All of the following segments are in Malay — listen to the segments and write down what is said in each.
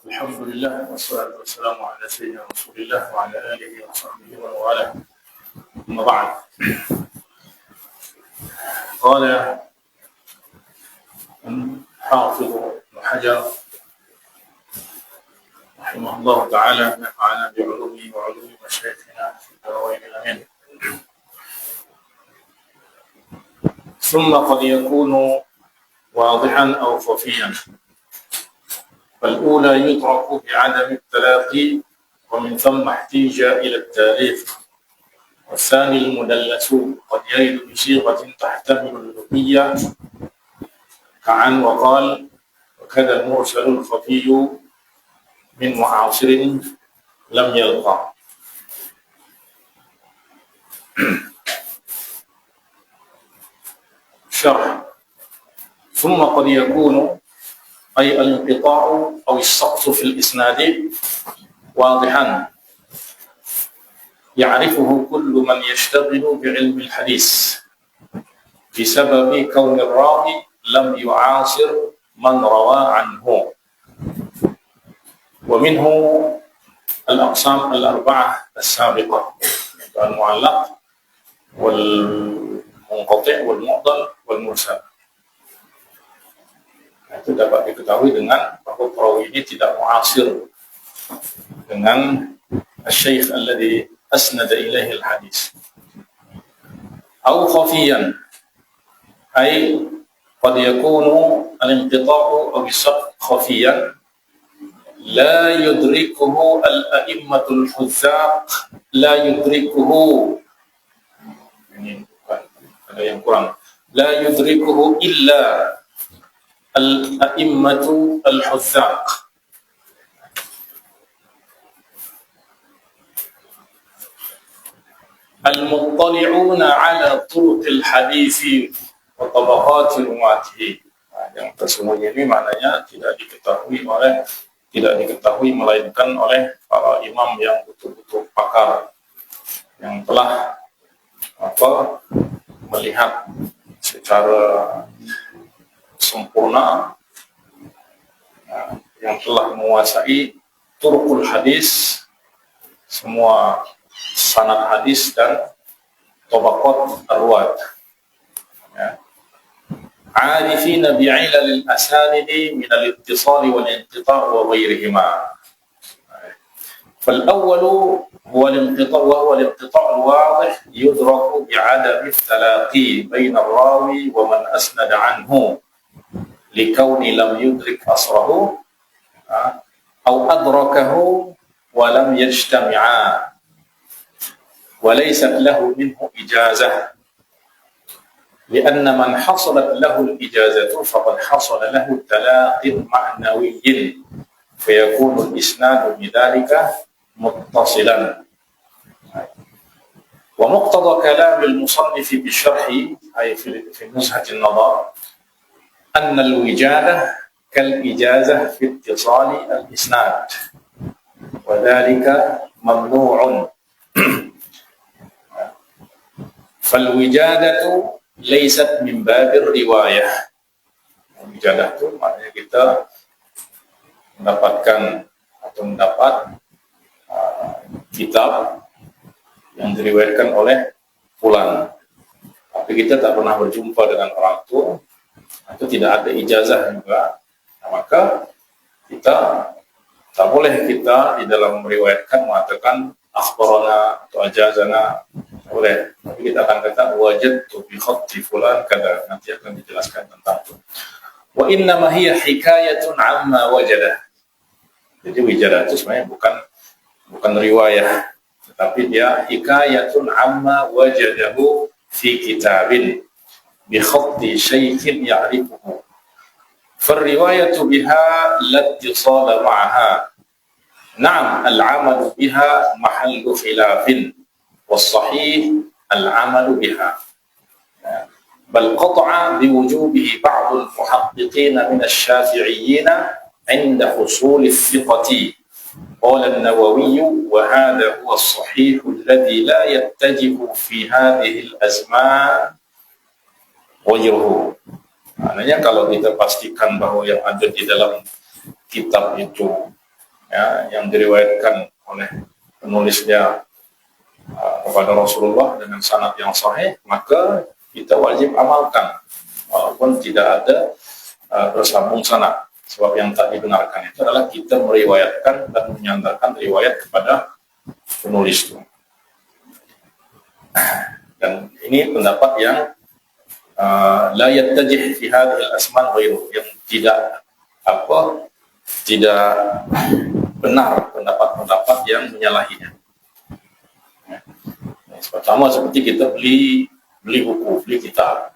الحمد لله والصلاة والسلام على سيدنا رسول الله وعلى آله وصحبه ومن والاه. أما بعد، قال الحافظ ابن حجر رحمه الله تعالى: نفعنا بعلومه وعلوم مشايخنا في الدارين آمين. ثم قد يكون واضحا أو خفيا، فالأولى يدرك بعدم التلاقي ومن ثم احتيج إلى التاريخ، والثاني المدلس قد يرد بصيغة تحتمل اللغية كعن وقال، وكذا المرسل الخفي من معاصر لم يلقى. شرح: ثم قد يكون أي الانقطاع أو السقط في الإسناد واضحا يعرفه كل من يشتغل بعلم الحديث بسبب كون الراوي لم يعاصر من روى عنه. ومنه الأقسام الأربعة السابقة: المعلق والمنقطع والمعضل والمرسل. Itu dapat diketahui dengan bahwa perawi ini tidak muasir dengan al-syekh alladhi asnada ilaihi al-hadis. Aw khafiyan, ay qad yakunu al-inqita'u aw as-saqt khafiyan la yudrikuhu al-a'immatul huzzaq, la yudrikuhu, ini ada yang kurang, la yudrikuhu illa al-a'immatu al-huzzaq. Al-muttali'una ala turuqil hadisi wa tabaqati rumatihi. Yang tersembunyi ini maknanya tidak diketahui melainkan oleh para imam yang betul-betul pakar, yang telah melihat secara sempurna, yang telah menguasai turuqul hadis, semua sanad hadis dan tabaqat arwat, arifina bi'ilal al-asanidi min al-ittisal wal inqita' wa ghayrihima. فالأول هو الانقطاع، وهو الانقطاع الواضح يدرك بعدم التلاقي بين الراوي ومن أسند عنه لكون لم يدرك أصره أو أدركه ولم يجتمعا وليست له منه إجازة، لأن من حصلت له الإجازة فقد حصل له تلاقي معنوي فيكون الإسناد بذلك متصلا. ومقتضى كلام المصنف بالشرح أي في نزهة النظر أن الوجادة كالإجازة في اتصال الإسناد، وذلك ممنوع. فالوجادة ليست من باب الرواية. Wijadah itu maknanya kita mendapatkan atau mendapat kitab yang diriwayatkan oleh fulan, tapi kita tak pernah berjumpa dengan orang itu, atau tidak ada ijazah juga, maka kita tak boleh kita di dalam meriwayatkan mengatakan akhbarana atau ajazana, tak boleh. Tapi kita akan kata wajadtu bi khatti fulan kada, nanti akan dijelaskan tentang itu. Wa inna ma hiya hikayatun amma wajadah. Jadi wijadah itu sebenarnya bukan riwayah, tetapi dia hikayatun amma wajadahu fi kitabin bi khatti shaykhin ya'rifuhu. فالرواية بها لا اتصال معها. نعم العمل بها محل خلاف، والصحيح العمل بها، بل قطع بوجوبه بعض المحققين من الشافعيين عند حصول الثقة. قال النووي: وهذا هو الصحيح الذي لا يتجه في هذه الأزمان غيره. Maknanya kalau kita pastikan bahwa yang ada di dalam kitab itu ya, yang diriwayatkan oleh penulisnya kepada Rasulullah dengan sanad yang sahih, maka kita wajib amalkan walaupun tidak ada bersambung sanad. Sebab yang tak dibenarkan itu adalah kita meriwayatkan dan menyandarkan riwayat kepada penulis itu. Dan ini pendapat yang la yattajih fi hadhihi al-asman ghairu, yang tidak benar pendapat-pendapat yang menyalahinya. Pertama seperti kita beli buku, beli kitab,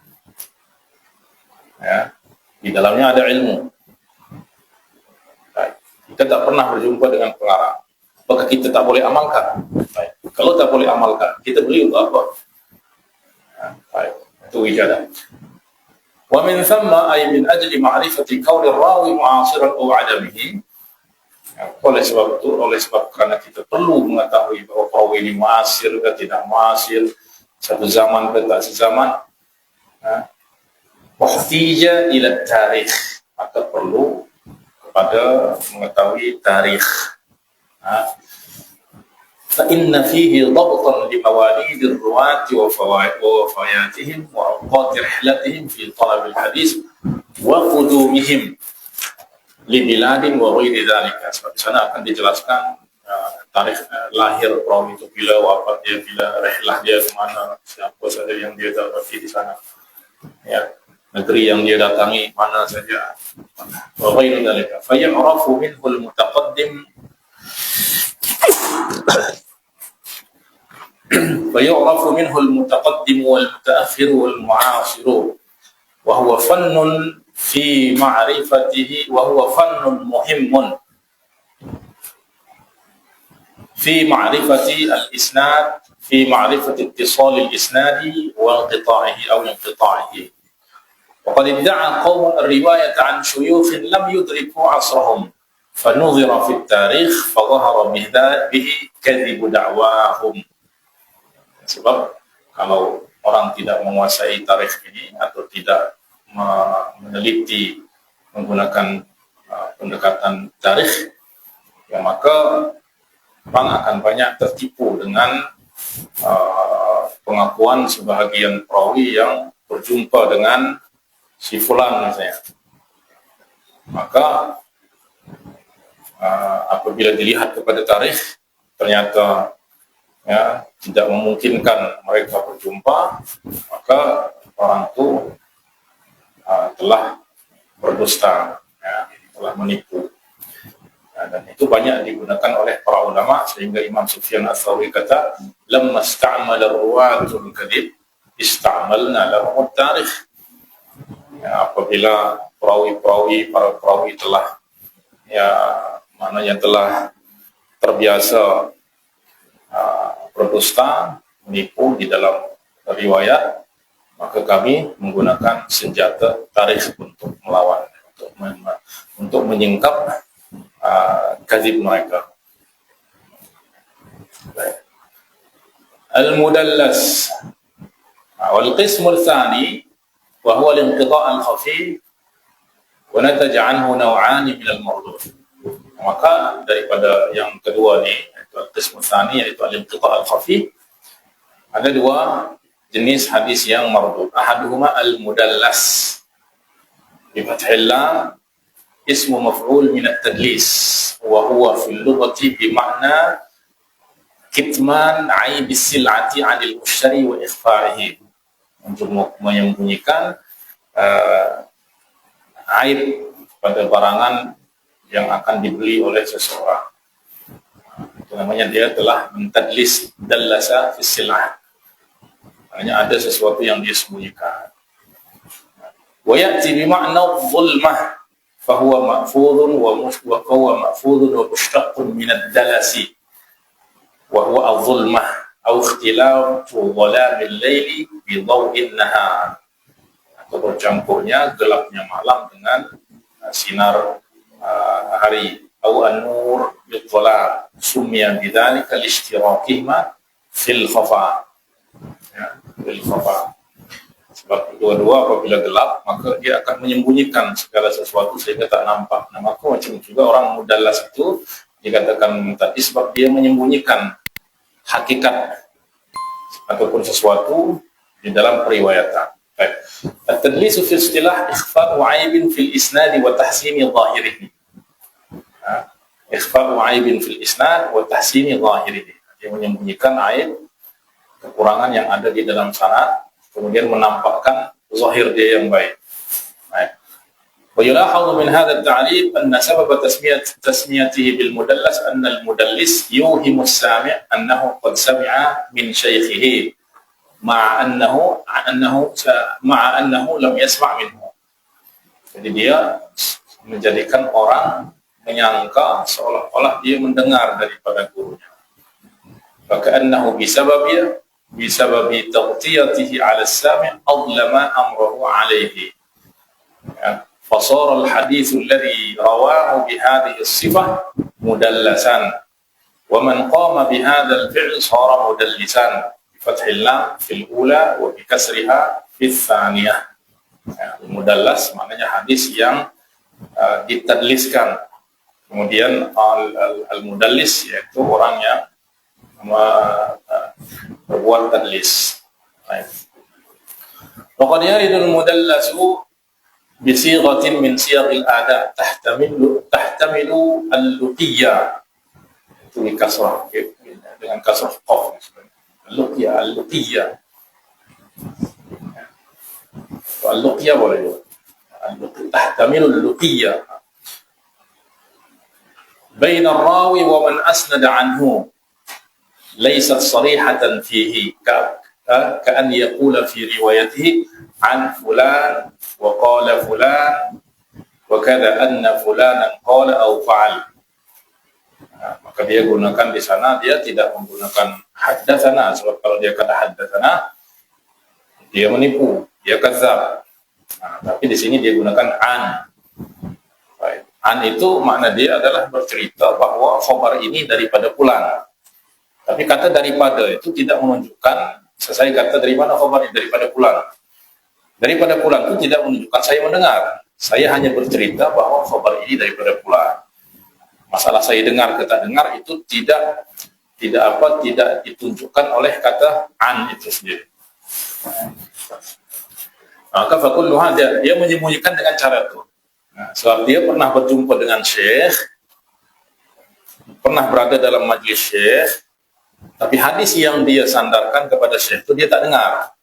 ya, di dalamnya ada ilmu. Kita tak pernah berjumpa dengan pengarang, apakah kita tak boleh amalkan? Kalau tak boleh amalkan, kita beli untuk apa? Itu wijadah. Wa min thamma ay min ajli ma'rifati kauni rawi mu'asiran aw 'adamihi. Oleh sebab karena kita perlu mengetahui bahwa perawi ini mu'asir ke tidak mu'asir, satu zaman ke tak sezaman. Wahtija ila tarikh, maka perlu kepada mengetahui tarikh. فإن فيه ضبطا لمواليد الرواة ووفياتهم وأوقات رحلتهم في طلب الحديث وقدومهم لبلاد وغير ذلك. Sebab di sana akan dijelaskan tarikh lahir perawi itu bila, wafat dia bila, rihlah dia ke mana, siapa saja yang dia dapati di sana, ya, negeri yang dia datangi mana saja. Wa ghairu dzalika fa yu'rafu minhu al-mutaqaddim فيعرف منه المتقدم والمتأخر والمعاصر وهو فن في معرفته وهو فن مهم في معرفة الإسناد في معرفة اتصال الإسناد وانقطاعه أو انقطاعه. وقد ادعى قوم الرواية عن شيوخ لم يدركوا عصرهم فنظر في التاريخ فظهر به كذب دعواهم. Sebab kalau orang tidak menguasai tarikh ini atau tidak meneliti menggunakan pendekatan tarikh, ya maka orang akan banyak tertipu dengan pengakuan sebahagian perawi yang berjumpa dengan si fulan misalnya. Maka apabila dilihat kepada tarikh ternyata ya tidak memungkinkan mereka berjumpa, maka orang itu telah berdusta, ya, telah menipu. Dan itu banyak digunakan oleh para ulama, sehingga Imam Sufyan Ats-Tsauri kata, lamma ista'mala ar-ruwatul kadhib ista'malna lahum at-tarikh. Ya, apabila para perawi telah, ya, maknanya telah terbiasa berdusta, menipu di dalam riwayat, maka kami menggunakan senjata tarikh untuk melawan, untuk menyingkap kadzib mereka. Al-mudallas wal qism al-thani wa huwa al-inqita' al-khafi wa nataja anhu naw'an min al-mardud. Maka daripada yang kedua ni, al-qism al-thani, yaitu al-inqita' al-khafi, ada dua jenis hadis yang mardud. Ahaduhuma al-mudallas bi fathil lam ismu maf'ul min at-tadlis wa huwa fil lughati bi ma'na kitman 'aib as-sil'ati 'anil mushtari wa ikhfa'ihi, untuk menyembunyikan aib pada barangan yang akan dibeli oleh seseorang. Itu namanya dia telah mentadlis, dallasa fi sil'ah. Hanya ada sesuatu yang dia sembunyikan. Wa ya'ti bi ma'na dhulmah fa huwa ma'fudhun wa mushtaqqun min ad-dalasi wa huwa adh-dhulmah aw ikhtilafu dhalam al-layli bi dhaw'in nahar, atau bercampurnya gelapnya malam dengan sinar hari, atau an-nur bil-dhalam summiya bidzalika li-ishtirakihima fil khafa, ya, bil khafa. Sebab dua-dua apabila gelap maka dia akan menyembunyikan segala sesuatu sehingga tak nampak. Nah, maka macam juga orang mudallas itu, dikatakan tadi sebab dia menyembunyikan hakikat ataupun sesuatu di dalam periwayatan. At-tadlis fi istilah ikhfa'u 'aibin fil isnad wa tahsini dhahirihi. Ikhfa'u 'aibin fil isnad wa tahsini dhahirihi. Dia menyembunyikan aib, kekurangan yang ada di dalam sanad, kemudian menampakkan zahir dia yang baik. ويلاحظ من هذا التعريف أن سبب تسميته بالمدلس أن المدلس يوهم السامع أنه قد سمع من شيخه مع أنه لم يسمع منه. Jadi dia menjadikan orang menyangka seolah-olah dia mendengar daripada gurunya. فكأنه بسبب تغطيته على السامع أظلم أمره عليه. فصار الحديث الذي رواه بهذه الصفة مدلسا ومن قام بهذا الفعل صار مدلسا بفتح اللام في الأولى وبكسرها في الثانية. Mudallas maknanya hadis yang ditadliskan. Kemudian al-mudallis yaitu orang yang berbuat tadlis. وقد يرد المدلس بصيغة من صيغ الأداء تحتمل اللقية itu dikasrah dengan kasrah qaf اللقية boleh تحتمل اللقية بين الراوي ومن أسند عنه ليست صريحة فيه كأن يقول في روايته عن فلان وقال فلان وكذا أن فلانا قال أو فعل. Maka dia gunakan di sana, dia tidak menggunakan haddatsana, sebab kalau dia kata haddatsana dia menipu, dia kadzab. Tapi di sini dia gunakan an. An itu makna dia adalah bercerita bahwa khabar ini daripada fulan. Tapi kata daripada itu tidak menunjukkan saya kata dari mana khabar ini daripada fulan. Daripada fulan itu tidak menunjukkan saya mendengar. Saya hanya bercerita bahwa khabar ini daripada fulan. Masalah saya dengar kata dengar itu tidak ditunjukkan oleh kata an itu sendiri. Maka fakulluha dia menyembunyikan dengan cara itu. Sebab dia pernah berjumpa dengan syekh, pernah berada dalam majlis syekh, tapi hadis yang dia sandarkan kepada syekh itu dia tak dengar.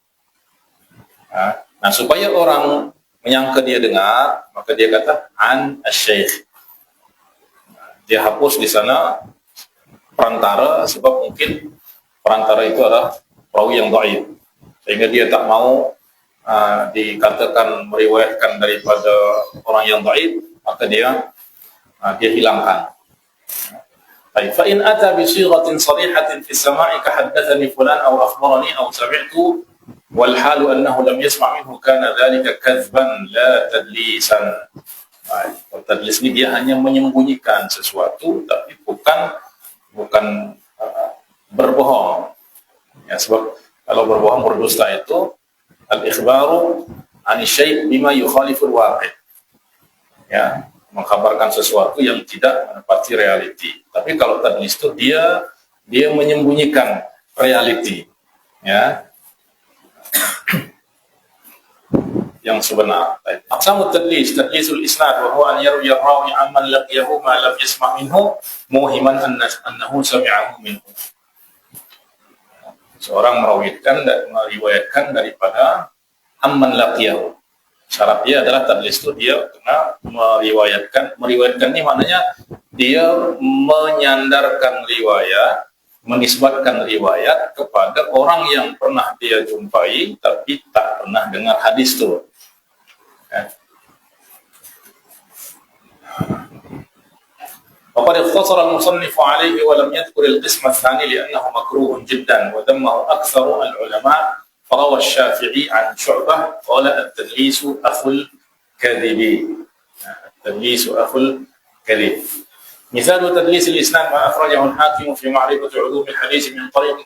Nah, supaya orang menyangka dia dengar, maka dia kata an asy-syekh. Dia hapus di sana perantara, sebab mungkin perantara itu adalah perawi yang dhaif, sehingga dia tak mau dikatakan meriwayatkan daripada orang yang dhaif, maka dia hilangkan. Fa in ata bi sighatin sarihatin fi as-sama'i ka haddathani fulan aw akhbarani aw sami'tu wal halu annahu lam yasma' minhu kana dhalika kadhban la tadlisan. Tadlis ini dia hanya menyembunyikan sesuatu, tapi bukan berbohong. Ya, sebab kalau berbohong berdusta itu al-ikhbaru an syai' bima yukhaliful waqi'. Ya, mengkabarkan sesuatu yang tidak menepati realiti. Tapi kalau tadlis itu dia menyembunyikan realiti, ya. Yang sebenar. Aqsamut tadlis, tadlisul isnad wa huwa an yarwi ar-rawi amman laqiyahu ma lam yasma' minhu muhiman annahu sami'ahu minhu. Seorang meriwayatkan daripada amman laqiyahu. Syarat dia adalah tadlis itu dia kena meriwayatkan ini maknanya dia menyandarkan riwayat, menisbatkan riwayat kepada orang yang pernah dia jumpai tapi tak pernah dengar hadis itu. وقد اختصر المصنف عليه ولم يذكر القسم الثاني لأنه مكروه جدا وذمه أكثر العلماء. فروى الشافعي عن شعبة قال التدليس أخو الكذب. التدليس أخو الكذب. مثال تدليس الإسناد ما أخرجه الحاكم في معرفة علوم الحديث من طريق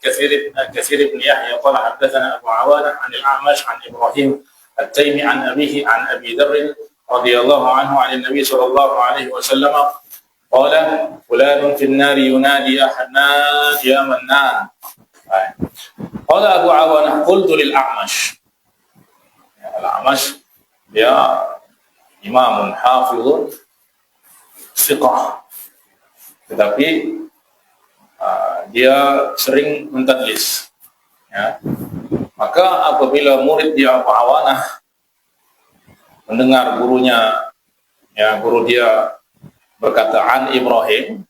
كثير بن يحيى قال حدثنا أبو عوانة عن الأعمش عن إبراهيم التيمي عن أبيه عن أبي ذر رضي الله عنه عن النبي صلى الله عليه وسلم qala fulanun fin nari yunadi ya Hannan ya Mannan. Qala Abu Awanah qultu lil A'mash. Al-A'mash dia imamun hafizun thiqah, tetapi dia sering mentadlis, ya. Maka apabila murid dia Abu Awanah mendengar gurunya, ya, guru dia berkata an Ibrahim,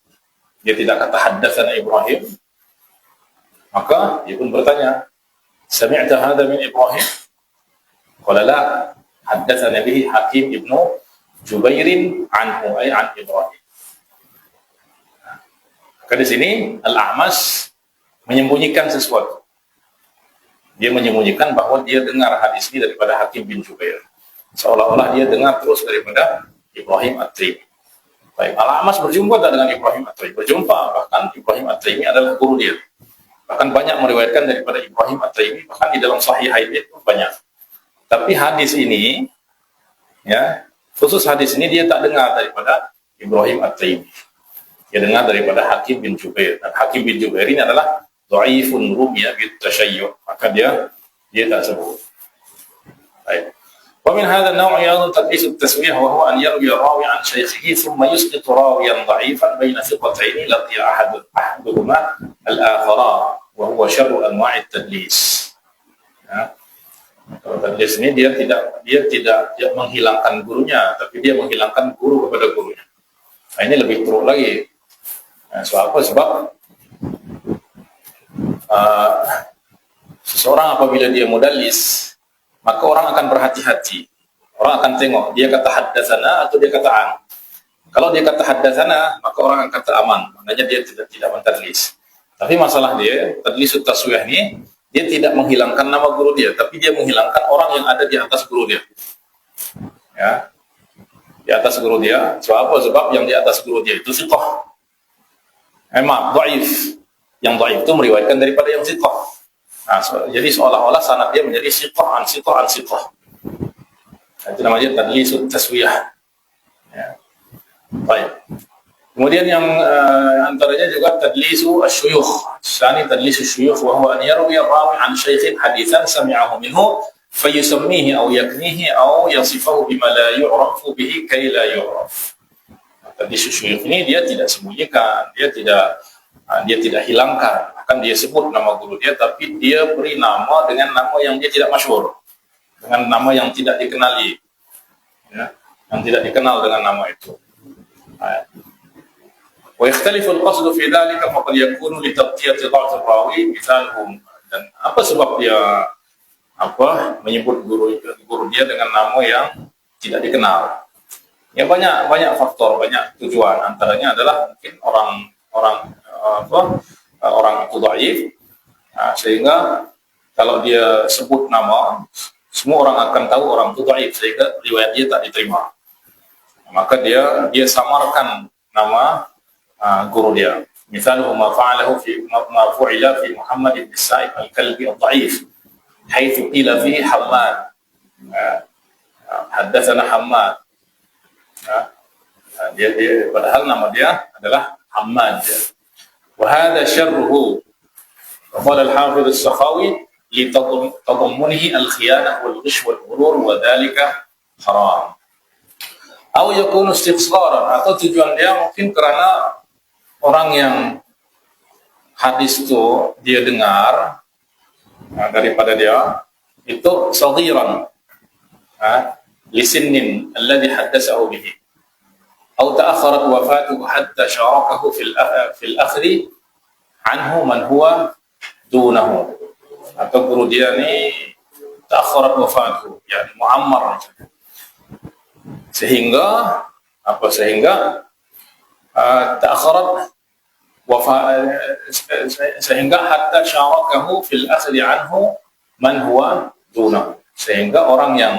dia tidak kata haddatsana Ibrahim, maka dia pun bertanya, sami'ta hadza min Ibrahim? Qala la, haddatsana bihi Hakim ibnu Jubairin anhu ay an Ibrahim. Maka di sini Al-A'mash menyembunyikan sesuatu. Dia menyembunyikan bahwa dia dengar hadis ini daripada Hakim bin Jubair. Seolah-olah dia dengar terus daripada Ibrahim At-Taimi. Baik, Al-A'mash berjumpa tak dengan Ibrahim At-Taimi? Berjumpa, bahkan Ibrahim At-Taimi adalah guru dia. Bahkan banyak meriwayatkan daripada Ibrahim At-Taimi, bahkan di dalam Sahihain itu banyak. Tapi hadis ini, ya, khusus hadis ini dia tak dengar daripada Ibrahim At-Taimi. Dia dengar daripada Hakim bin Jubair. Dan Hakim bin Jubair ini adalah dhaifun rumiya bit tasyayyu'. Maka dia tak sebut. Baik. Wa min hadha an-naw' yadhu tadlis at-tasmiyah wa huwa an yarwi rawi an shaykhihi thumma yusqit rawiyan dha'ifan bayna thiqatayn lati ahaduhuma al-akhara wa huwa sharru anwa'i at-tadlis. Ya. Kalau tadlis ini dia tidak menghilangkan gurunya, tapi dia menghilangkan guru kepada gurunya. Nah, ini lebih teruk lagi. Nah, sebab seseorang apabila dia mudallis, maka orang akan berhati-hati. Orang akan tengok dia kata haddatsana atau dia kata an. Kalau dia kata haddatsana, maka orang akan kata aman. Maknanya dia tidak mentadlis. Tapi masalah dia, tadlisut taswiyah ini, dia tidak menghilangkan nama guru dia, tapi dia menghilangkan orang yang ada di atas guru dia. Ya. Di atas guru dia. Sebab yang di atas guru dia itu thiqah. Dhaif. Yang dhaif itu meriwayatkan daripada yang thiqah. Nah, jadi seolah-olah sanad dia menjadi thiqah an thiqah an thiqah. Itu namanya tadlisut taswiyah. Ya. Baik. Kemudian yang antaranya juga tadlisu asy-syuyukh. Tsani tadlisu asy-syuyukh wa huwa an yarwi rawi an syaikhin haditsan sami'ahu minhu fayusammihi aw yaknihi aw yasifahu bima la yu'rafu bihi kay la yu'raf. Tadlisu asy-syuyukh ini dia tidak sembunyikan, dia tidak hilangkan. Bahkan dia sebut nama guru dia, tapi dia beri nama dengan nama yang dia tidak masyhur, dengan nama yang tidak dikenali, ya, yang tidak dikenal dengan nama itu. Wa yakhtalifu al-qasd fi dhalika faqad yakunu li taqtiyati dha'f ar-rawi mithaluhum. Dan apa sebab dia menyebut guru dia dengan nama yang tidak dikenal? Ya banyak faktor, banyak tujuan. Antaranya adalah mungkin orang itu dhaif, sehingga kalau dia sebut nama, semua orang akan tahu orang itu dhaif, sehingga riwayat dia tak diterima. Maka dia samarkan nama guru dia. Misalnya ma fu'ila fi Muhammad ibn Sa'id al-Kalbi al-Dha'if haitsu qila fi Hammad, haddatsana Hammad. Dia padahal nama dia adalah Hammad. Wa hadha syarruhu. Qala al-Hafidz as-Sakhawi li tadammunihi al-khiyanah wal-ghish wal-ghurur wa dhalika haram. Atau yakunu istiqsaran, atau tujuan dia mungkin karena orang yang hadis itu dia dengar daripada dia itu saghiran, lisinnin alladhi haddatsahu bihi, atau ta'akharat wafatuhu hatta syarakahu fil akhri anhu man huwa dunahu. Atau guru dia ni ta'akharat wafatuhu, yani muammar, sehingga ta'akharat sehingga hatta syarakahu fil akhli anhu man huwa dunahu, sehingga orang yang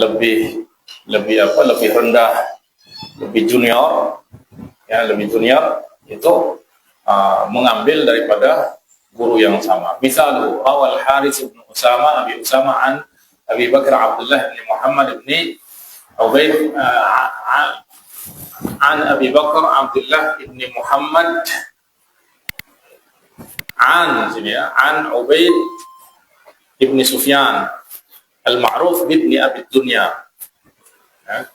lebih rendah, lebih junior itu mengambil daripada guru yang sama. Misalnya rawal Harits bin Usama Abi Usama an Abi Bakar Abdullah bin Muhammad bin Ubayd An Abi Bakar Abdullah ibni Muhammad an sini ya, an Ubaid ibni Sufyan al-ma'ruf bibni Abi Dunya, ya.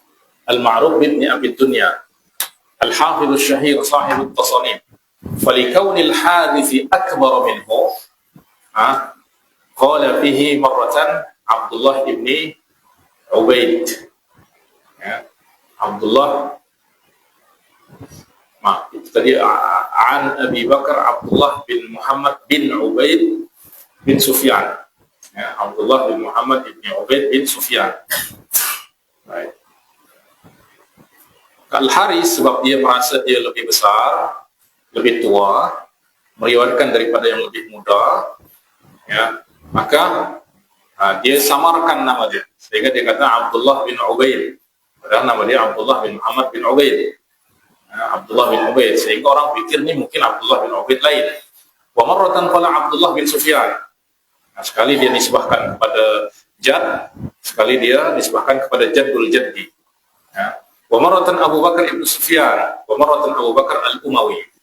Al-ma'ruf bibni Abi Dunya al-hafidh al-shahir sahib al-tasanif فلكون الحادث أكبر منه قال فيه مرة عبد الله بن عبيد عبد الله tadi an Abi Bakar Abdullah bin Muhammad bin Ubaid bin Sufyan, ya, Abdullah bin Muhammad bin Ubaid bin Sufyan. Baik. Al-Haris sebab dia merasa dia lebih besar, lebih tua, meriwayatkan daripada yang lebih muda, ya, maka dia samarkan nama dia, sehingga dia kata Abdullah bin Ubaid, padahal nama dia Abdullah bin Muhammad bin Ubaid, ya, Abdullah bin Ubaid, sehingga orang pikir ini mungkin Abdullah bin Ubaid lain. Wa marratan qala Abdullah bin Sufyan, sekali dia nisbahkan kepada Jad, sekali dia nisbahkan kepada Jaddul Jaddi, ya. Wa marratan Abu Bakar ibn Sufyan, wa marratan Abu Bakar al-Umawi.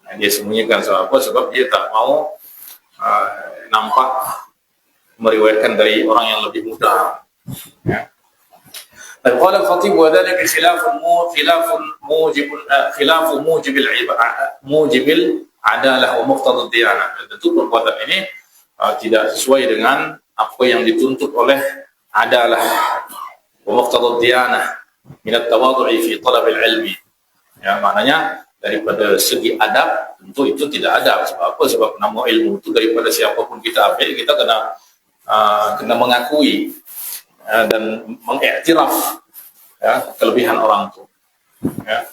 Dia sembunyikan sebab apa? Sebab dia tak mau nampak meriwayatkan dari orang yang lebih muda. Ya. Qala al-Khatib wa dhalika mujibil adalah wa muqtadad diyanah. Tentu perbuatan ini tidak sesuai dengan apa yang dituntut oleh adalah wa muqtadad diyanah min at-tawadhu'i fi talab al-ilmi. Ya, maknanya daripada segi adab tentu itu tidak adab. Sebab apa? Sebab nama ilmu itu daripada siapapun kita ambil, kita kena mengakui dan mengiktiraf, ya, kelebihan orang itu, ya.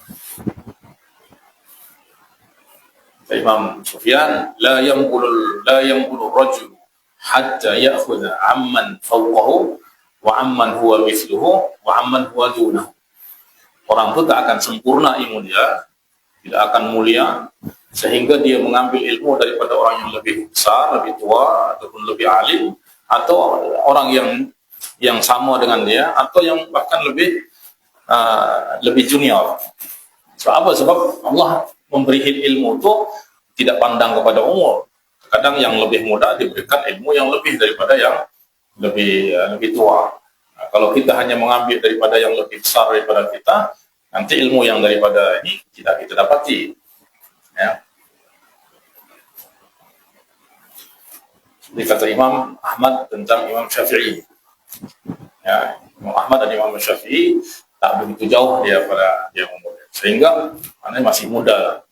Imam Sufyan la yanqulu rajul hatta ya'khudha amman fawqahu wa amman huwa mithluhu wa amman huwa dunahu. Orang itu tak akan sempurna ilmu dia, tidak akan mulia sehingga dia mengambil ilmu daripada orang yang lebih besar, lebih tua, ataupun lebih alim, atau orang yang sama dengan dia, atau yang bahkan lebih junior. Sebab apa? Sebab Allah memberi ilmu itu tidak pandang kepada umur. Kadang yang lebih muda diberikan ilmu yang lebih daripada yang lebih tua. Nah, kalau kita hanya mengambil daripada yang lebih besar daripada kita, nanti ilmu yang daripada ini tidak kita dapati, ya. Seperti kata Imam Ahmad tentang Imam Syafi'i, ya, Imam Ahmad dan Imam Syafi'i tak begitu jauh dia pada dia umur, sehingga maknanya masih muda,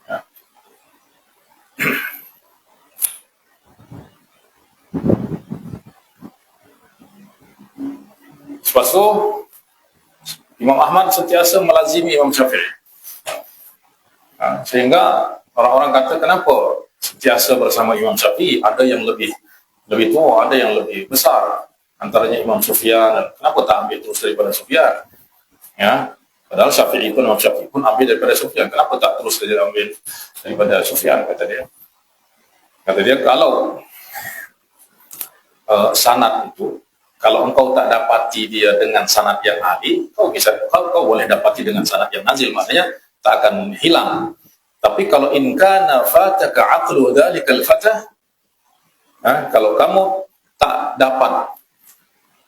ya. Sebab itu Imam Ahmad sentiasa melazimi Imam Syafi'i, sehingga orang-orang kata kenapa sentiasa bersama Imam Syafi'i? Ada yang lebih tua, ada yang lebih besar, antaranya Imam Sufyan. Kenapa tak ambil terus daripada Sufyan? Ya, padahal Imam Syafi'i pun ambil daripada Sufyan. Kenapa tak terus saja ambil daripada Sufyan? Kata dia kalau sanad itu, kalau engkau tak dapati dia dengan sanad yang ahli, kau boleh dapati dengan sanad yang nazil, maknanya tak akan hilang. Tapi kalau in kana fataka aqlu dzalikal fatah, kalau kamu tak dapat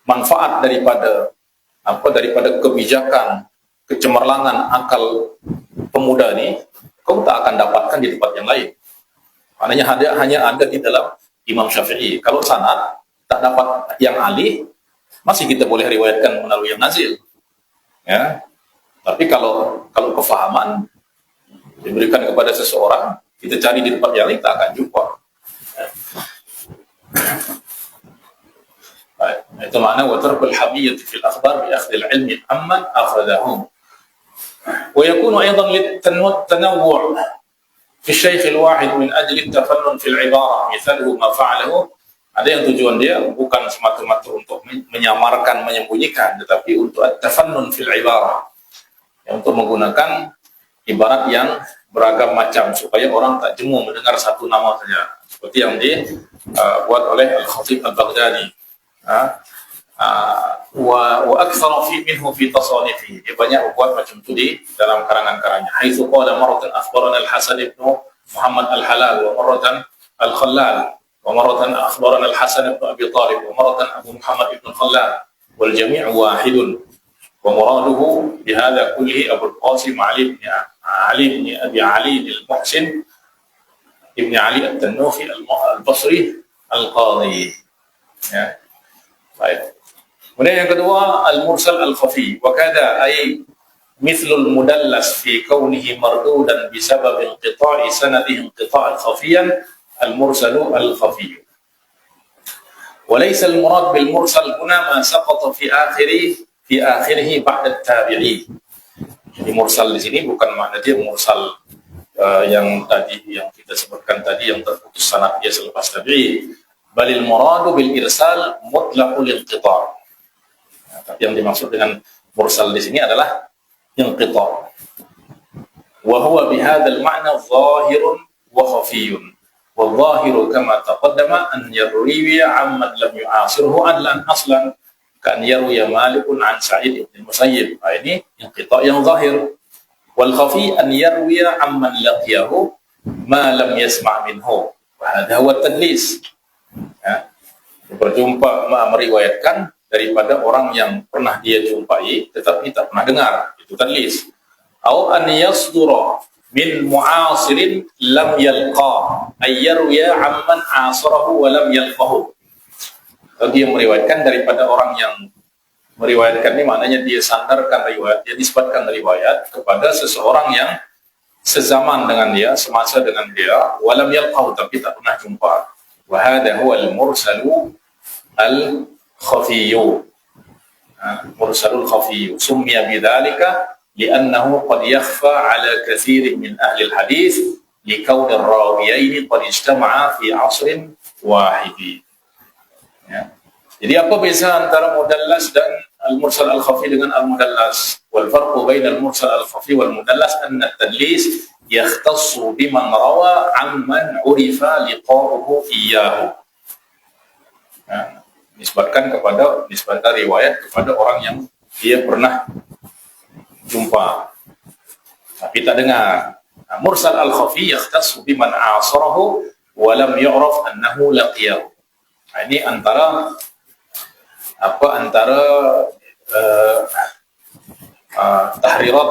manfaat daripada kebijakan, kecemerlangan akal pemuda ini, kau tak akan dapatkan di tempat yang lain. Maknanya hanya ada di dalam Imam Syafi'i. Kalau sanad tak dapat yang ahli, masih kita boleh riwayatkan melalui yang nazil, ya. Tapi kalau kefahaman diberikan kepada seseorang, kita cari di tempat yang lain tak akan jumpa, ya. Baik, itu makna wa tarkul hamiyyah fil akhbar bi akhdhi al-ilmi amman akhadahum. Wa yakunu aidan litanawwu' fi asy-syaikh al-wahid min ajli at-tafannun fil 'ibarah, mithaluhu ma fa'alahu. Ada yang tujuan dia bukan semata-mata untuk menyamarkan, menyembunyikan, tetapi untuk at-tafannun fil ibarah, ya, untuk menggunakan ibarat yang beragam macam supaya orang tak jemu mendengar satu nama saja, seperti yang dibuat oleh Al-Khatib Al-Baghdadi. wa aktsara minhu fi tasanifihi. Dia banyak buat macam tu di dalam karangan-karangannya. Haitsu qala maratan akhbarana al-Hasan ibn Muhammad al-Halal wa maratan al-Khallal wa maratan akhbarana al-Hasan ibn Abi Talib wa maratan Abu Muhammad ibn al-Khallal wal jami' wahidun wa muraduhu bi hadha kullihi Abu al-Qasim Ali ibn Abi Ali al-Muhsin ibn Ali al-Tannufi al-Basri al-Qadhi. Ya. Baik. Kemudian yang kedua al-mursal al-khafi wa kada ay mithlul mudallas fi kaunihi mardudan bisabab inqita'i sanadihi inqita'an khafiyan al-mursalu al-khafi. Wa laysa al-murad bil mursal huna ma saqata fi akhirih ba'da at-tabi'i. Jadi mursal di sini bukan makna dia mursal yang tadi yang kita sebutkan tadi yang terputus sanad dia selepas tabi'i, balil muradu bil irsal mutlaqul inqita'. Tapi yang dimaksud dengan mursal di sini adalah inqita'. Wa huwa bihadzal ma'na zahirun wa khafiyun. Wa zahiru kama taqaddama an yarwiya 'amman lam yu'asirhu adlan aslan kan yarwiya Malikun an Sa'id ibn Musayyib. Ini inqita' yang zahir. Wal khafi an yarwiya 'amman laqiyahu ma lam yasma' minhu. Wa hadha huwa tadlis. Ya. Berjumpa meriwayatkan daripada orang yang pernah dia jumpai tetapi tak pernah dengar, itu tadlis. Au an yasdura min mu'asirin lam yalqa ay yarwiya amman asarahu wa lam yalqahu. Kalau dia meriwayatkan daripada orang yang meriwayatkan ini maknanya dia sandarkan riwayat, dia nisbatkan riwayat kepada seseorang yang sezaman dengan dia, semasa dengan dia, wa lam yalqahu, tapi tak pernah jumpa. Wa hadha huwa al-mursalu al-khafiyyu. Mursalul khafiyyu summiya bidzalika li'annahu qad yakhfa 'ala katsirin min ahli al-hadits likauni ar-rawiyaini qad ijtama'a fi 'asrin wahid. Ya. Jadi apa beza antara mudallas dan al-mursal al-khafi dengan al-mudallas? Wal farqu baina al-mursal al-khafi wal mudallas anna at-tadlis yakhtassu biman rawa 'amman 'urifa liqa'uhu iyyahu. Ya. Nisbatkan riwayat kepada orang yang dia pernah jumpa tapi tak dengar. Nah, mursal al-khafi yakhtassu biman asarahu wa lam yu'raf annahu laqiyahu. Nah, ini antara tahrirat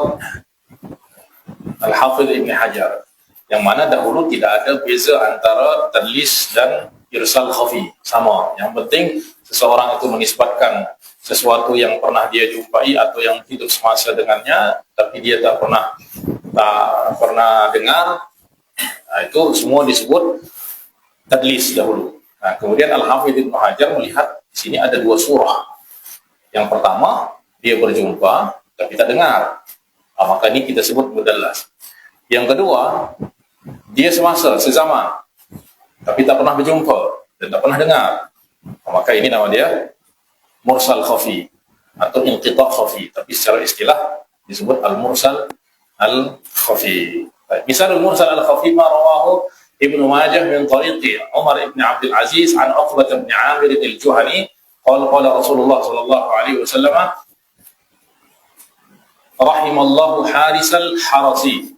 Al-Hafidh Ibn Hajar, yang mana dahulu tidak ada beza antara tadlis dan irsal khafi, sama. Yang penting seseorang itu menisbatkan sesuatu yang pernah dia jumpai atau yang hidup semasa dengannya tapi dia tak pernah dengar. Nah, itu semua disebut tadlis dahulu. Nah, kemudian Al-Hafidh Ibn Hajar melihat di sini ada dua surah. Yang pertama, dia berjumpa tapi tak dengar. Maka ini kita sebut mudallas. Yang kedua, dia semasa, sezaman, tapi tak pernah berjumpa dan tak pernah dengar. Maka ini nama dia mursal khafi atau inqita' khafi. Tapi secara istilah disebut al-mursal al-khafi. Misal al-mursal al-khafi ma rawahu Ibnu Majah min tariqi Umar ibn Abdul Aziz an Uqbah ibn Amir al-Juhani qala Rasulullah sallallahu alaihi wasallam rahimallahu harisal harasi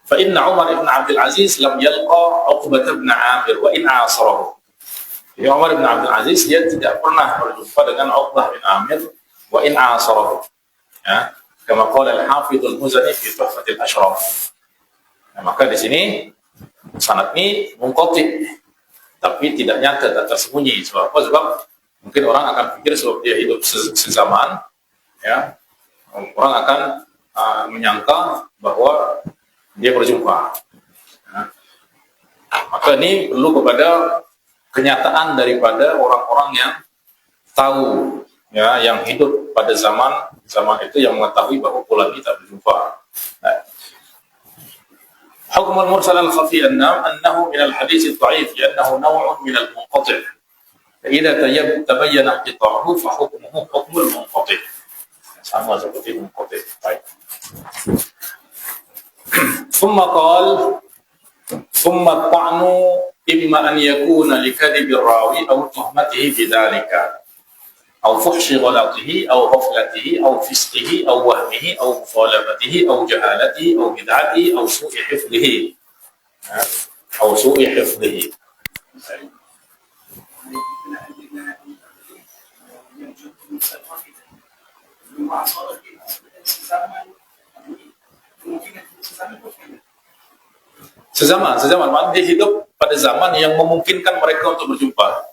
fa inna Umar ibn Abdul Aziz lam yalqa Uqbah ibn Amir wa in asarahu. Jadi Umar ibn Abdul Aziz dia tidak pernah berjumpa dengan Uqbah bin Amir wa in asarahu. Ya, kama qala al-Hafidh al-Muzani fi Tuhfatil Ashraf. Nah, maka di sini sanad ini munqati, tapi tidak nyata, tak tersembunyi. Sebab apa? Sebab mungkin orang akan pikir sebab dia hidup sezaman, ya, orang akan menyangka bahwa dia berjumpa. Ya. Maka ini perlu kepada kenyataan daripada orang-orang yang tahu, ya, yang hidup pada zaman itu yang mengetahui bahwa fulan ini tak berjumpa. Nah, حكم المرسل الخفي أنه من الحديث الضعيف لأنه نوع من المنقطع فإذا تبين انقطاعه فحكمه حكم المنقطع. sama seperti munqati. Baik. ثم قال ثم الطعن إما أن يكون لكذب الراوي أو تهمته بذلك. أو فحش غلطه أو غفلته أو فسقه أو وهمه أو مخالفته أو جهالته أو بدعته أو سوء حفظه أو سوء حفظه. Sezaman, maknanya dia hidup pada zaman yang memungkinkan mereka untuk berjumpa.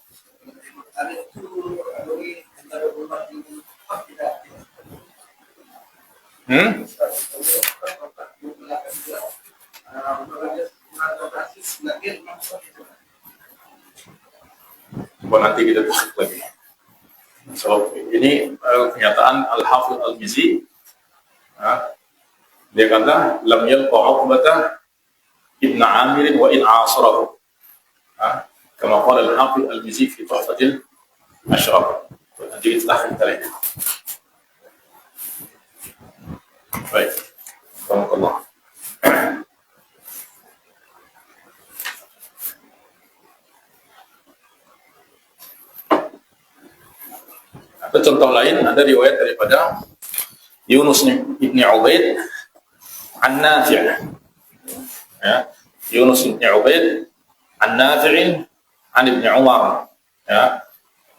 Nanti kita tarik lagi. So, ini pernyataan Al-Hafidh Al-Mizzi. Dia kata, lam yalqa uqbata ibn Amir wa in asrahu. Kama qala Al-Hafidh Al-Mizzi fi Tuhfatil Ashraf. Nanti kita tarik lagi. Baik. Alhamdulillah. Ada contoh lain, ada riwayat daripada Yunus ibn Ubaid an Nafi'. Ya, Yunus ibn Ubaid an Nafi' an Ibn Umar. Ya.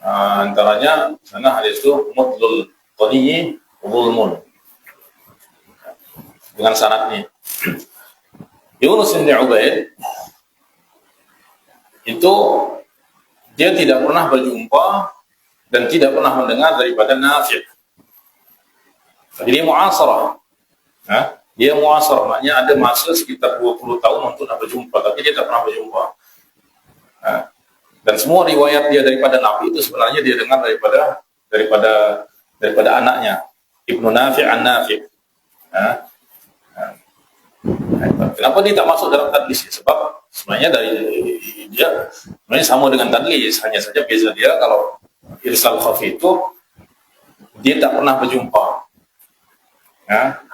Antaranya sana hadis itu mutlul qaniyi zulmun. Dengan sanadnya. Yunus ibn Ubaid itu dia tidak pernah berjumpa dan tidak pernah mendengar daripada Nafi'. Jadi dia mu'asarah. Dia mu'asarah, maknanya ada masa sekitar 20 tahun untuk nak berjumpa, tapi dia tak pernah berjumpa. Dan semua riwayat dia daripada Nafi itu sebenarnya dia dengar daripada anaknya, Ibnu Nafi' an-Nafi'. Kenapa dia tak masuk dalam tadlis? Sebab sebenarnya dia sebenarnya sama dengan tadlis, hanya saja beza dia kalau irsal khafi itu dia tak pernah berjumpa,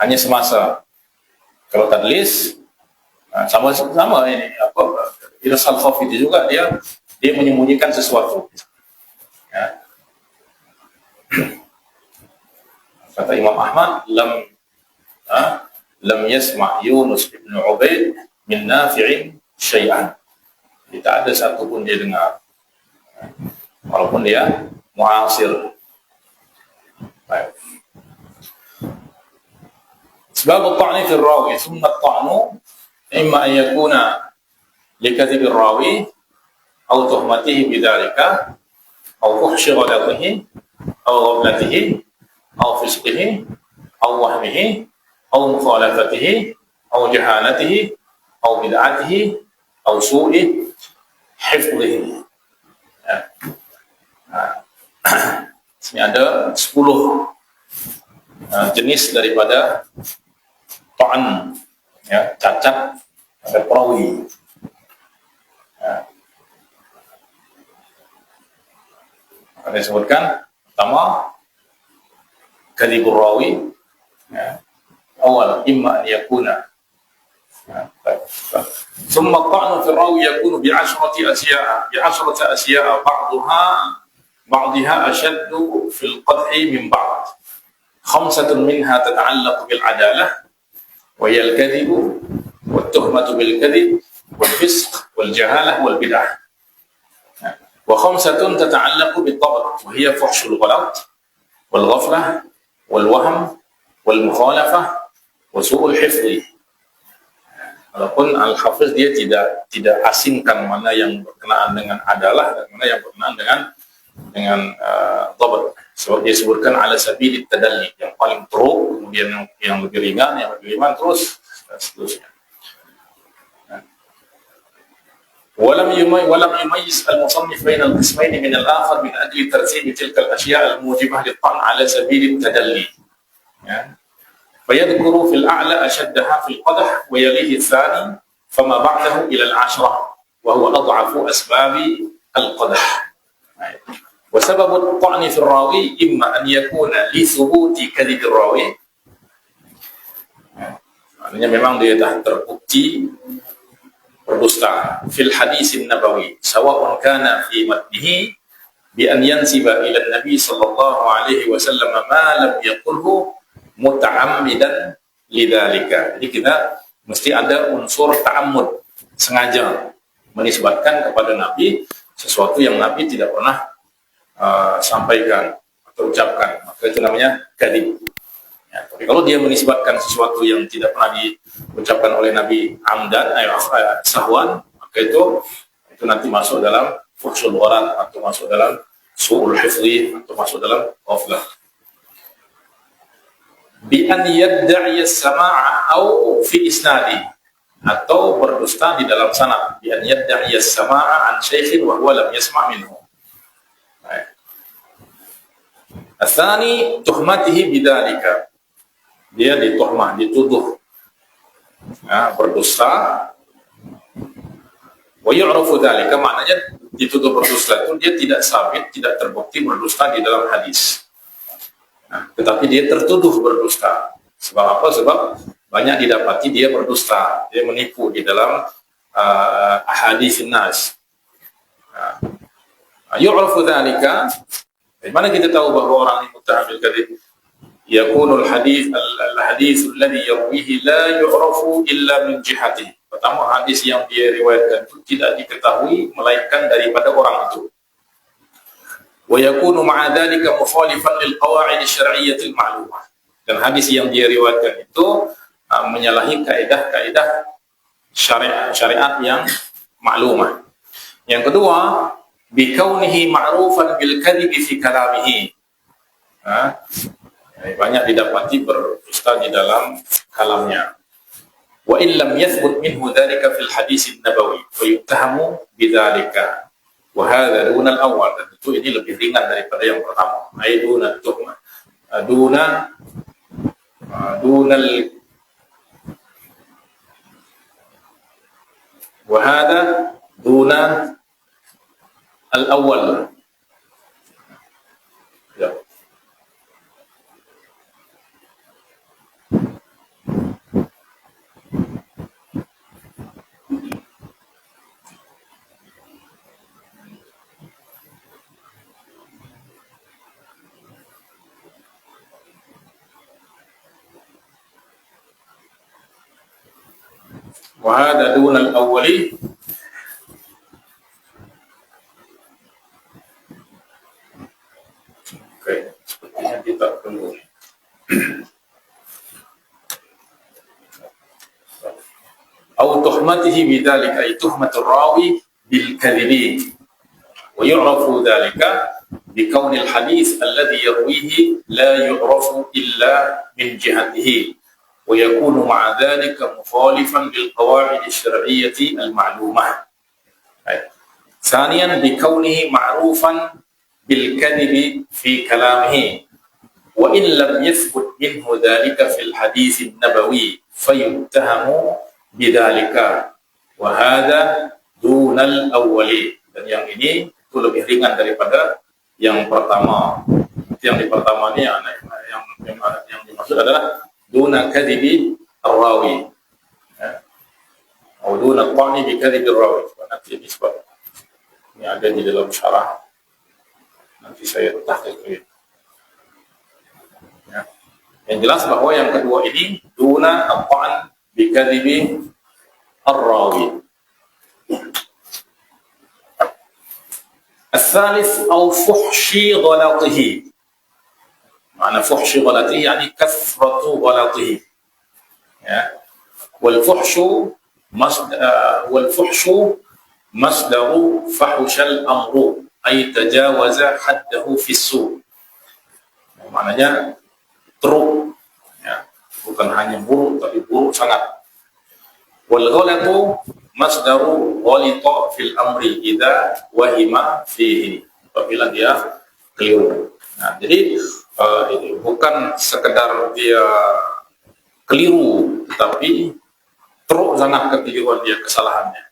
hanya semasa. Kalau tadlis sama ini irsal khafi itu juga dia menyembunyikan sesuatu. Kata Imam Ahmad, lam yasma' Yunus ibn Ubaid min Nafi'in syai'an. Tidak ada satu pun dia dengar, walaupun dia muasir. Baik. Sebab at-ta'ni fi ar-rawi, thumma at-ta'nu imma an yakuna li kadhib ar-rawi aw tuhmatihi bidzalika aw fuhshi ghalatihi aw ghaflatihi aw fisqihi aw wahmihi aw mukhalafatihi aw jahalatihi aw bid'atihi aw su'i hifdhihi. Ini ada 10 jenis daripada ta'an, cacat pada perawi. Akan disebutkan pertama kadhibur rawi, awal imma an yakuna ثم الطعن في الراوي يكون بعشرة أشياء بعضها أشد في القدح من بعض. 5 منها تتعلق بالعدالة وهي الكذب والتهمة بالكذب والفسق والجهالة والبدعة. و5 تتعلق بالضبط وهي فحش الغلط والغفلة والوهم والمخالفة وسوء الحفظ. Walaupun Al-Hafiz dia tidak asingkan mana yang berkenaan dengan adalah dan mana yang berkenaan dengan dhabt. Sebab dia sebutkan ala sabilit tadalli, yang paling teruk, kemudian yang lebih ringan, yang lebih ringan, terus seterusnya. ولم يميز المصنف بين القسمين من الآخر من أجل ترتيب تلك الأشياء الموجبة للطعن على سبيل التدلي. فيذكر في الأعلى أشدها في القدح ويليه الثاني فما بعده إلى 10 وهو أضعف أسباب القدح. وسبب الطعن في الراوي إما أن يكون لثبوت كذب الراوي, artinya memang dia dah terbukti berdusta, fil hadis nabawi sawa'un kana fi matnihi bi an yansiba ila Nabi sallallahu alaihi wasallam ma lam yaqulhu muta'ammidan lidzalika. Jadi kita mesti ada unsur ta'ammud, sengaja menisbatkan kepada Nabi sesuatu yang Nabi tidak pernah sampaikan atau ucapkan, maka itu namanya kadzib. Ya, tapi kalau dia menisbatkan sesuatu yang tidak pernah diucapkan oleh Nabi amdan, sahwan, maka itu nanti masuk dalam fuhsyul ghalat, atau masuk dalam su'ul hifzi, atau masuk dalam ghaflah. Bi an yadda'i as-sama'a au fi isnadi, atau berdusta di dalam sanad. Bi an yadda'i as-sama'a an syaikhin wa huwa lam yasma' minhu. Asani tuhmatihi bidzalika, dia dituhmah, dituduh berdusta. Wa yu'rafu dzalika, maknanya dituduh berdusta itu dia tidak sabit, tidak terbukti berdusta di dalam hadis. Tetapi dia tertuduh berdusta. Sebab apa? Sebab banyak didapati dia berdusta, dia menipu di dalam ahaditsin nas. Yu'rafu dzalika, dari mana kita tahu bahawa orang ini muttaham bil kadzib? Yakunul hadis alladhi yarwihi la yu'rafu illa min jihatihi. Pertama, hadis yang dia riwayatkan itu tidak diketahui melainkan daripada orang itu. Wa yakunu ma'a dzalika mukhalifan lil qawa'id asy-syar'iyyah al-ma'lumah. Dan hadis yang dia riwayatkan itu menyalahi kaidah-kaidah syariat yang maklumah. Yang kedua, bi kaunihi ma'rufan bil kadhib fi kalamihi. Banyak didapati berdusta di dalam kalamnya. Wa in lam yathbut minhu dzalika fil hadis an-nabawi fa yuttahamu bidzalika. Wa hadha duna al-awwal, dan itu ini lebih ringan daripada yang pertama. Ai duna tuhmah, duna wa hadha duna al-awwal. Ya. Wa hadha duna al-awwali. Sepertinya kita perlu au tuhmatihi bidzalika, ay tuhmatur rawi bil kadhibi, wa yu'rafu dzalika bi kaunil hadits alladhi yarwihi la yu'rafu illa min jihatihi wa yakunu ma'a dzalika mukhalifan bil qawa'id asy-syar'iyyah al-ma'lumah. Thaniyan bi kaunihi ma'rufan bil kadhibi fi kalamihi wa in lam yathbut minhu dhalika fil hadits an-nabawi fayuttahamu bidzalika wa hadha dunal awwali. Dan yang ini itu lebih ringan daripada yang pertama. Yang di pertama ini yang dimaksud adalah duna kadhibi ar-rawi, atau duna qani bi kadhibi ar-rawi. Nanti disebut ini ada di dalam syarah, nanti saya tahqiq. Ya. Yang jelas bahwa yang kedua ini duna aqan bi kadhibi ar-rawi. Al-thalith au fuhshi ghalatihi. Makna fuhshi ghalatihi yani kathratu ghalatihi. Ya. Wal fuhshu masdaru fahushal amru ay tajawaza haddahu fi su'. Maknanya teruk, ya, bukan hanya buruk tapi buruk sangat. Wal ghalatu masdaru ghalita fil amri idza wahima fihi, apabila dia keliru. Nah, jadi ini bukan sekedar dia keliru, tapi teruk sangat kekeliruan dia, kesalahannya.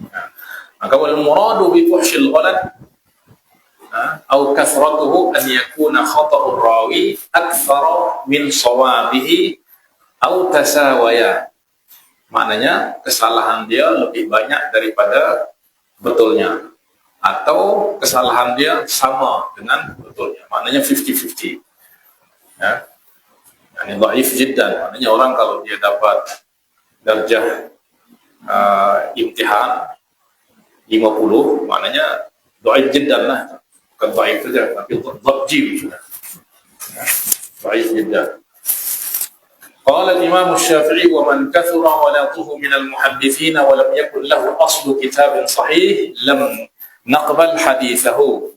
Nah, maka wal muradu bi fuhshil ghalat au kasratuhu an yakuna khata'ur rawi aktsara min shawabihi au tasawaya. Maknanya kesalahan dia lebih banyak daripada betulnya. atau kesalahan dia sama dengan betulnya, maknanya 50-50. Ya. Ini dhaif jiddan, maknanya orang kalau dia dapat darjah imtihan 50, maknanya dhaif jiddan lah, bukan dhaif saja, tapi dhabjim sudah. Dhaif jiddan. Qala al-Imam Asy-Syafi'i wa man kathura walatuhu min al-muhaddithin wa lam yakun lahu aslu kitabin sahih lam naqbal hadithahu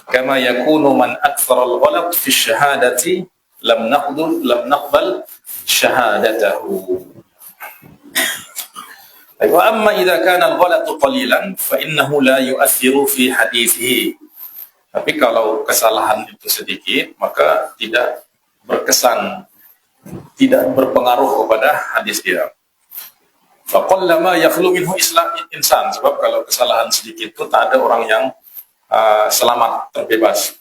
kama yakunu man akthara al-ghalat fi ash-shahadati lam naqbal syahadatahu. Wa amma idza kana al-ghalatu qalilan fa innahu la yu'athiru fi hadithihi. Tapi kalau kesalahan itu sedikit, maka tidak berkesan, tidak berpengaruh kepada hadis dia. Fa qallama yakhlu minhu insan, sebab kalau kesalahan sedikit itu tak ada orang yang selamat, terbebas.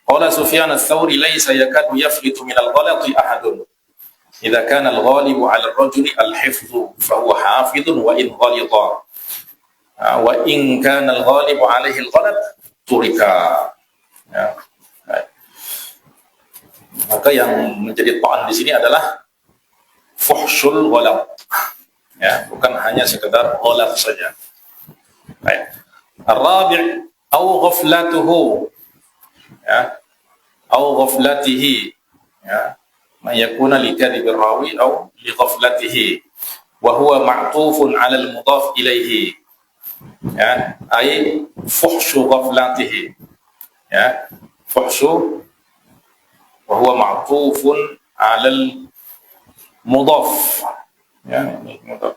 Qala Sufyan ats-Tsauri laisa yakadu yaflitu min al-ghalati ahadun. Idza kana al-ghalibu 'ala ar-rajuli al-hifdhu fa huwa hafidhun wa in ghalita. Wa in kana al-ghalibu 'alaihi al-ghalat turika. Ya. Maka yang menjadi ta'an di sini adalah fuhsyul ghalat. Ya, bukan hanya sekedar ghalat saja. Baik. Ar-rabi' aw ghaflatuhu. Ya, atau ghaflatihi, ya, ma yakuna li kadhibir rawi atau li ghaflatihi wa huwa ma'tufun 'ala al-mudhaf ilayhi, ya, ay fuhshu ghaflatihi, ya, fuhshu wa huwa ma'tufun 'ala al-mudhaf, ya, mudhaf,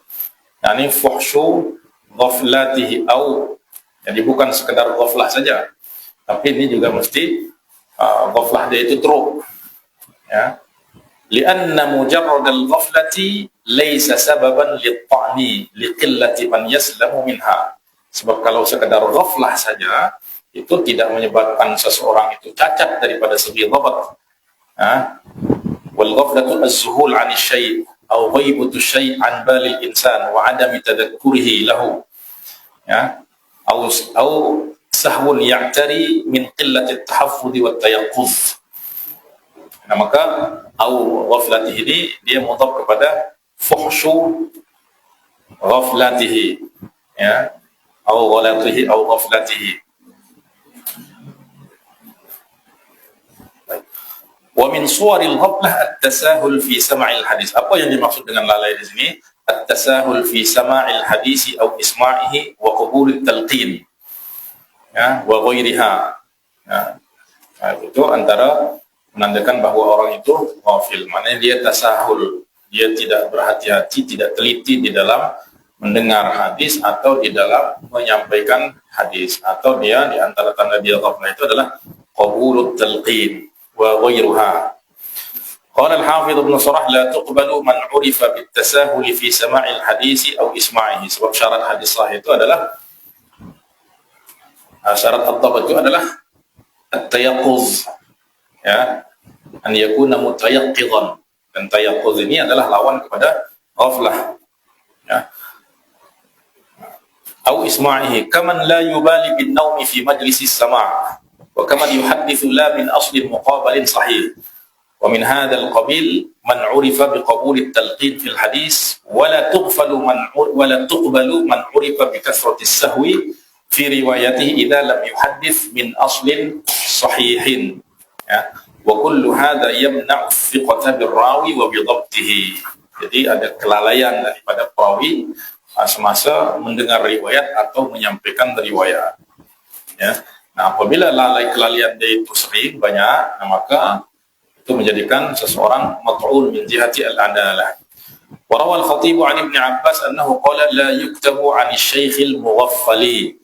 yani fuhshu ghaflatihi, au jadi bukan sekedar ghaflah saja, tapi ini juga mesti ghaflah dia itu teruk, ya, lianna mujarrad al-ghaflati laysa sababan lit-ta'ni liqillati man yaslamu minha. Sebab kalau sekedar ghaflah saja itu tidak menyebabkan seseorang itu cacat daripada segi dhabt. Wal ghaflatu az-zuhul 'ani syai' aw ghaibatu syai' 'an balil insan wa 'adami tadhakkurihi lahu, ya, au sahwun ya'tari min qillati at-tahaffuz wa at-tayaqquz. Nah, maka au ghaflatihi ini dia mudhaf kepada fuhsyu ghaflatihi, ya, au ghalatihi au ghaflatihi. Wa min suwaril ghaflah at-tasahul fi sama'il hadis. Apa yang dimaksud dengan lalai di sini? At-tasahul fi sama'il hadisi au isma'ihi wa qabulit talqin, ya, wa ghairiha. Ya, nah, itu antara menandakan bahwa orang itu ghafil, maknanya dia tasahul, dia tidak berhati-hati, tidak teliti di dalam mendengar hadis atau di dalam menyampaikan hadis, atau dia di antara tanda dia ghafil itu adalah qabulut talqin wa ghairuha. Qala al-Hafidh Ibnu Shurah la tuqbalu man 'urifa bit-tasahul fi sama'il hadisi aw isma'ihi. Sebab syarat hadis sahih itu adalah syarat ad-dhabt itu adalah at-tayaqquz, ya, an yakuna mutayaqqidan, dan tayaqquz ini adalah lawan kepada ghaflah, ya. Aw isma'ihi kaman la yubali bin naumi fi majlis as-sama' wa kaman yuhaddithu la min asli muqabalin sahih. Wa min hadha al-qabil man 'urifa bi qabul at-talqin fi al-hadith wa la tughfalu man wa la tuqbalu man 'urifa bi kathrati as-sahwi fi riwayatihi idza lam yuhaddits min aslin sahihin, ya, wa kullu hadha yamna'u thiqata bir-rawi wa bi dhabtihi. Jadi ada kelalaian daripada perawi semasa mendengar riwayat atau menyampaikan riwayat, ya. Nah, apabila lalai kelalaian dia itu sering banyak, maka itu menjadikan seseorang mat'un min jihati al-adalah. Wa rawa al-Khatib 'an Ibn Abbas annahu qala la yuktabu 'an asy-syaikh al-mughaffali.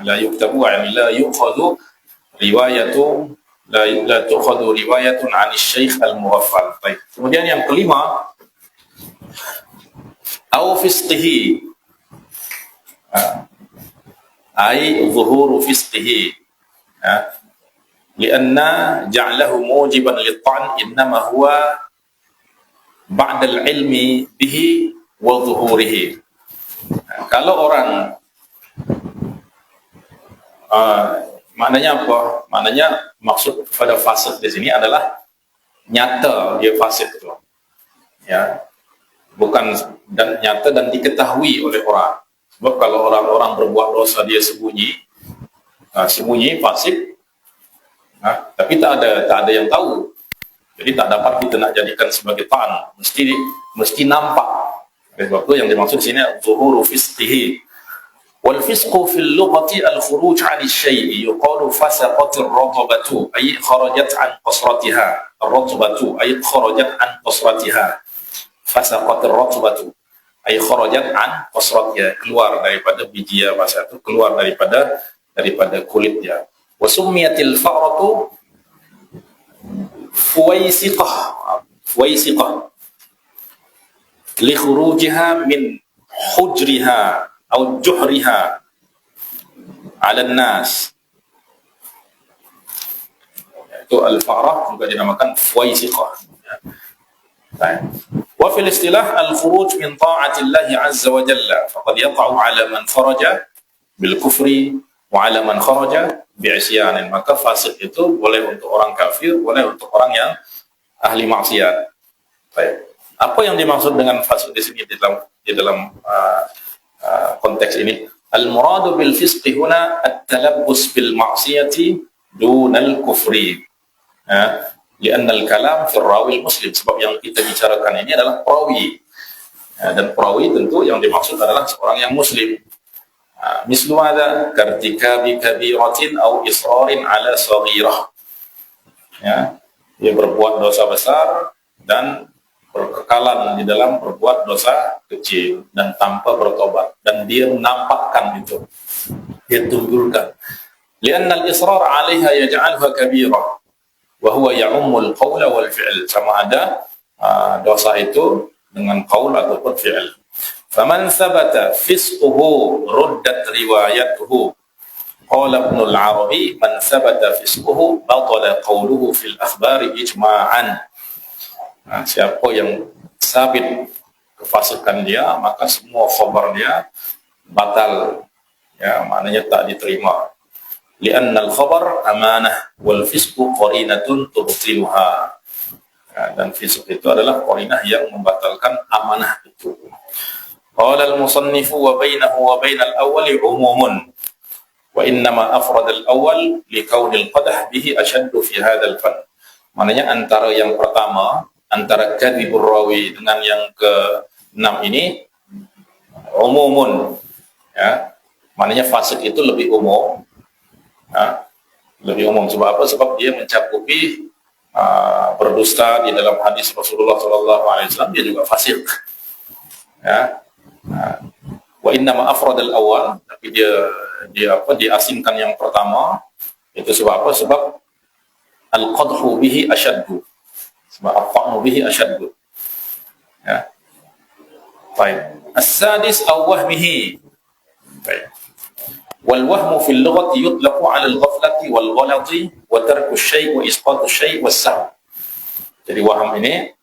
La yuktabu, yani la yu'khadhu riwayatu la tu'khadhu riwayatun 'an asy-syaikh al-mughaffal. Baik. Kemudian yang kelima, au fisqihi, ai zuhuru fisqihi, ya, lianna ja'lahu mujiban lit-ta'n innama huwa ba'da al-ilmi bihi wa zuhurihi. Kalau orang Maknanya apa? Maknanya maksud pada fasik di sini adalah nyata dia fasik itu. Ya. Bukan dan nyata dan diketahui oleh orang. Sebab kalau orang-orang berbuat dosa dia sembunyi fasik, tapi tak ada yang tahu. Jadi tak dapat kita nak jadikan sebagai ta'an. Mesti nampak. Sebab itu yang dimaksud sini zuhuru fisqihi. Wal fisqu fil lughati al khuruj 'an asy-syai'i yuqalu fasaqat ar-ratbatu ay kharajat 'an qasratiha. Ar-ratbatu ay kharajat 'an qasratiha. Fasaqat ar-ratbatu ay kharajat 'an qasratiha, keluar daripada biji ya, masa itu keluar daripada kulitnya. Wa summiyatil fa'ratu fuwaisiqah li khurujiha min hujriha atau juhriha 'ala an-nas. Itu al-fa'rah juga dinamakan fuwaisiqah. Wa fil istilah al-khuruj min ta'ati Allah 'azza wa jalla faqad yaqa'u 'ala man kharaja bil kufri wa 'ala man kharaja bi'isyanin. Maka fasik itu boleh untuk orang kafir, boleh untuk orang yang ahli maksiat. Baik. Apa yang dimaksud dengan fasik di sini di dalam konteks ini? Al-muradu bil fisqi huna at-talabbus bil ma'siyati dunal kufri. Lianna al-kalam fi rawi muslim, sebab yang kita bicarakan ini adalah perawi. Dan perawi tentu yang dimaksud adalah seorang yang muslim. Mislu ada kartikabi kabiratin au israrin ala saghirah. Ya, dia berbuat dosa besar dan berkekalan di dalam berbuat dosa kecil dan tanpa bertobat, dan dia menampakkan itu, dia tunjukkan. Lianna al-israr 'alaiha yaj'alha kabirah wa huwa ya'ummul qawla wal fi'l. Sama ada dosa itu dengan qaul ataupun fi'il. Faman sabata fisquhu ruddat riwayatuhu. Qala Ibn al-Arabi man sabata fisquhu batala qawluhu fil akhbari ijma'an. Siapa yang sabit kefasikan dia, maka semua khabar dia batal, ya, maknanya tak diterima. Li'anna al-khabar amanah wal fisqu qarinatun tubtiluha. Dan fisq itu adalah qarinah yang membatalkan amanah itu. Qala al-musannifu wa bainahu wa bainal awwali umumun wa innama afrad al-awwal liqauli al-qadah bihi ashaddu fi hadzal fan. Maknanya antara yang pertama, antara kadzibur rawi dengan yang ke-6 ini umumun, ya. Maknanya fasik itu lebih umum. Lebih umum sebab apa? Sebab dia mencakupi berdusta di dalam hadis Rasulullah SAW, dia juga fasik. Ya. Wa inna ma afrad al-awwal, tapi dia diasingkan yang pertama. Itu sebab apa? Sebab al-qadhu bihi asyaddu. Sebab al-qadhu bihi asyaddu. Ya. Baik. As-sadis aw wahmihi. Baik. Wal wahmu fil lughati yutlaqu 'ala al-ghaflati wal ghalati wa tarku asy-syai' wa isqatu asy-syai' was sahw. Jadi waham ini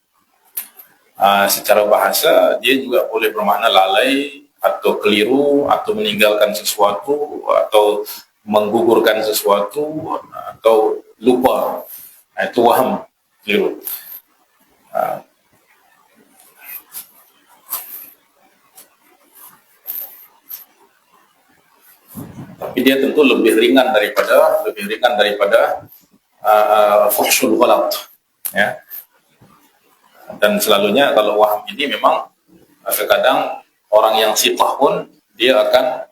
secara bahasa dia juga boleh bermakna lalai atau keliru atau meninggalkan sesuatu atau menggugurkan sesuatu atau lupa. Itu waham, keliru. Tapi dia tentu lebih ringan daripada fuhsyul ghalat, ya. Dan selalunya kalau waham ini memang terkadang orang yang siqah pun dia akan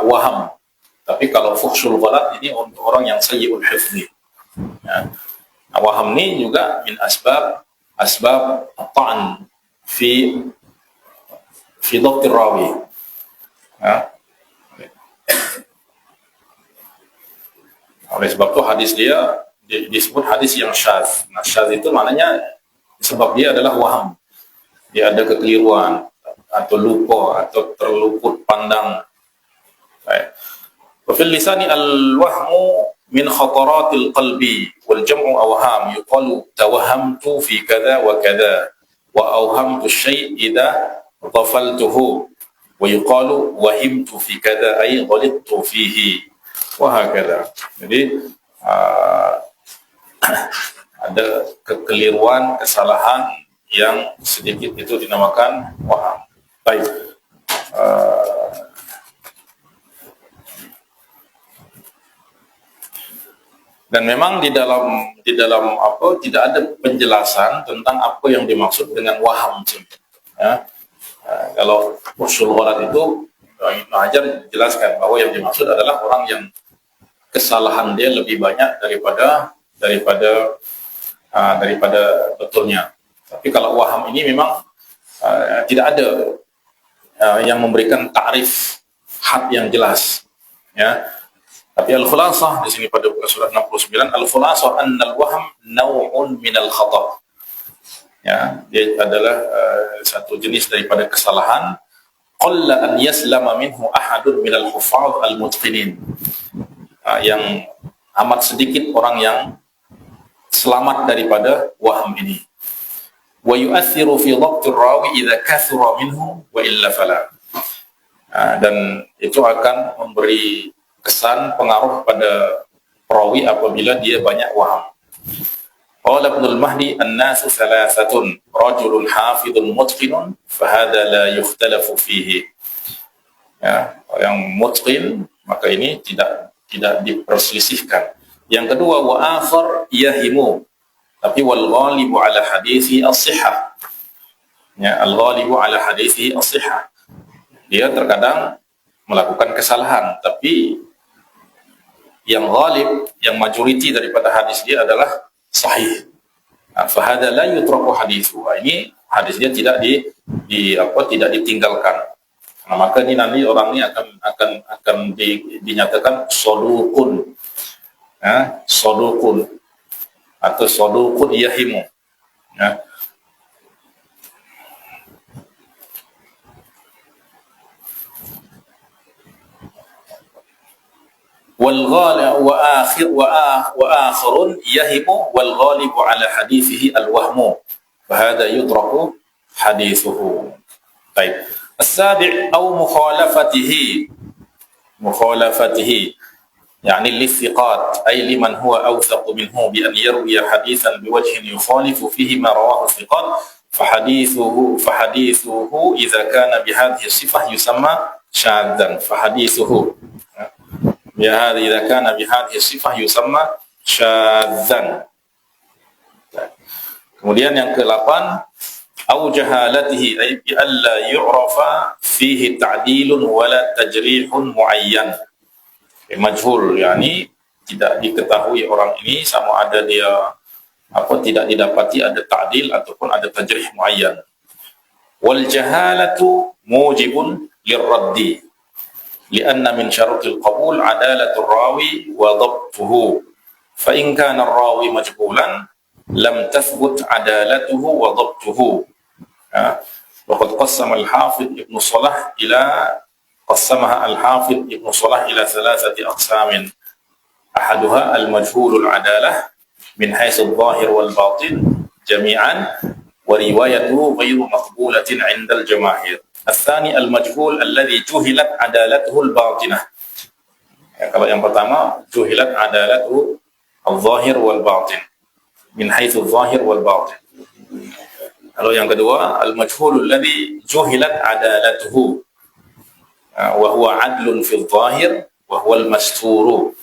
waham. Tapi kalau fuhsyul ghalat ini untuk orang yang sayyi'ul hifzi, ya. Nah, waham ini juga min asbab at-ta'n fi dhabt rawi, ya. Oleh sebab itu hadis dia disebut hadis yang syadz. Nah, syadz itu maknanya sebab dia adalah waham. Dia ada kekeliruan atau lupa atau terluput pandang. Baik. Wa fil lisani al-wahmu min khataratil qalbi wal jam'u awham, yuqalu tawahhamtu fi kadza wa kadza wa awhamtu syai' idza ghafaltuhu wa yuqalu wahimtu fi kadza ay ghalidtu fihi. wahakala. Jadi ada kekeliruan, kesalahan yang sedikit itu dinamakan waham. Baik. Dan memang di dalam apa tidak ada penjelasan tentang apa yang dimaksud dengan waham. Ya. Kalau usul ghalat itu Ibnu Hajar jelaskan bahwa yang dimaksud adalah orang yang kesalahan dia lebih banyak daripada betulnya. Tapi kalau waham ini memang tidak ada yang memberikan takrif had yang jelas. Ya. Tapi al-khulasah di sini pada buku surat 69, al-khulasah annal waham naw'un minal khata'. Ya, dia adalah satu jenis daripada kesalahan. Qalla an yaslama minhu ahadun minal huffaz al-mutqinin. Yang amat sedikit orang yang selamat daripada waham ini. Wa yu'athiru fi dhabtir rawi idza kathura minhu wa illa fala. Dan itu akan memberi kesan pengaruh pada perawi apabila dia banyak waham. Qala Ibnu al-Mahdi an-nasu thalathatun rajulun hafidhun mutqinun fahadha la yukhtalafu fihi. Ya, yang mutqin maka ini tidak diperselisihkan. Yang kedua wa akhar yahimu, tapi wal ghalibu ala hadithi as-sihhah. Ya, al-ghalibu ala hadithi as-sihhah. Dia terkadang melakukan kesalahan, tapi yang ghalib, yang majoriti daripada hadis dia adalah sahih. Fahada la yutraku hadithu. Ini hadis dia tidak tidak ditinggalkan. Nah, maka ini nanti orang ini akan dinyatakan sodukun. Ya, sodukun atau sodukun yahimu. Ya. وآخر يهم والغالب على حديثه الوهم فهذا يترك حديثه. طيب. السابع أو مخالفته يعني للثقات أي لمن هو أوثق منه بأن يروي حديثا بوجه يخالف فيه ما رواه الثقات فحديثه إذا كان بهذه الصفة يسمى شاذا إذا كان بهذه الصفة يسمى شاذا. Kemudian yang ke-8 au jahalatihi ay bi alla yu'rafa fihi ta'dilun wala tajrihun muayyan. Majhul, yakni tidak diketahui orang ini sama ada dia tidak didapati ada ta'dil ataupun ada tajrih muayyan. Wal jahalatu mujibun lirraddi لأن من شرط القبول عدالة الراوي وضبطه فإن كان الراوي مجهولا لم تثبت عدالته وضبطه. وقد قسمها الحافظ ابن صلاح إلى 3 أقسام. أحدها المجهول العدالة من حيث الظاهر والباطن جميعا وروايته غير مقبولة عند الجماهير. الثاني المجهول الذي جهلت عدالته الباطنة. Kalau yang pertama juhilat adalatuhu al-zahir wal batin min haitsu al-zahir wal batin. Kalau yang kedua al-majhul alladhi juhilat adalatuhu wa huwa adlun fi al-zahir wa huwa al-mastur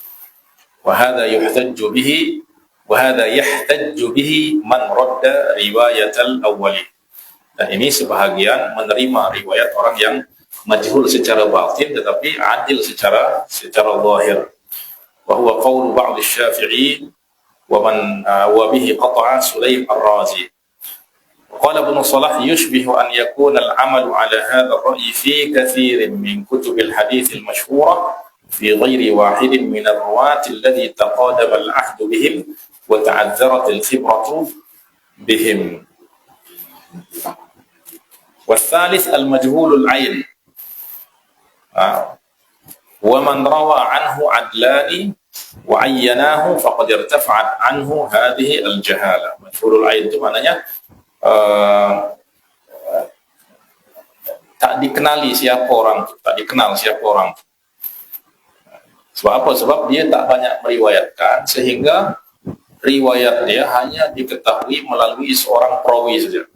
wa hadha yuhtajju bihi man radda riwayat al-awwali. Dan ini sebahagian menerima riwayat orang yang majhul secara batin tetapi adil secara zahir. Wa huwa qaul ba'd asy-Syafi'i wa bihi qata'a Sulaim ar-Razi. Qala Ibnu Salah yushbihu an yakuna al-'amalu 'ala hadha ar-ra'yi fi kathirin min kutub al-hadits al-mashhura fi ghairi wahidin min ar-ruwat alladhi taqadama al-'ahd bihim wa ta'azzarat al-khibratu bihim. والثالث المجهول العين ومن روى عنه عدلان وعيناه فقد ارتفعت عنه هذه الجهالة. مجهول العين itu maknanya tak dikenal siapa orang. Sebab apa? Sebab dia tak banyak meriwayatkan, sehingga riwayat dia hanya diketahui melalui seorang perawi saja.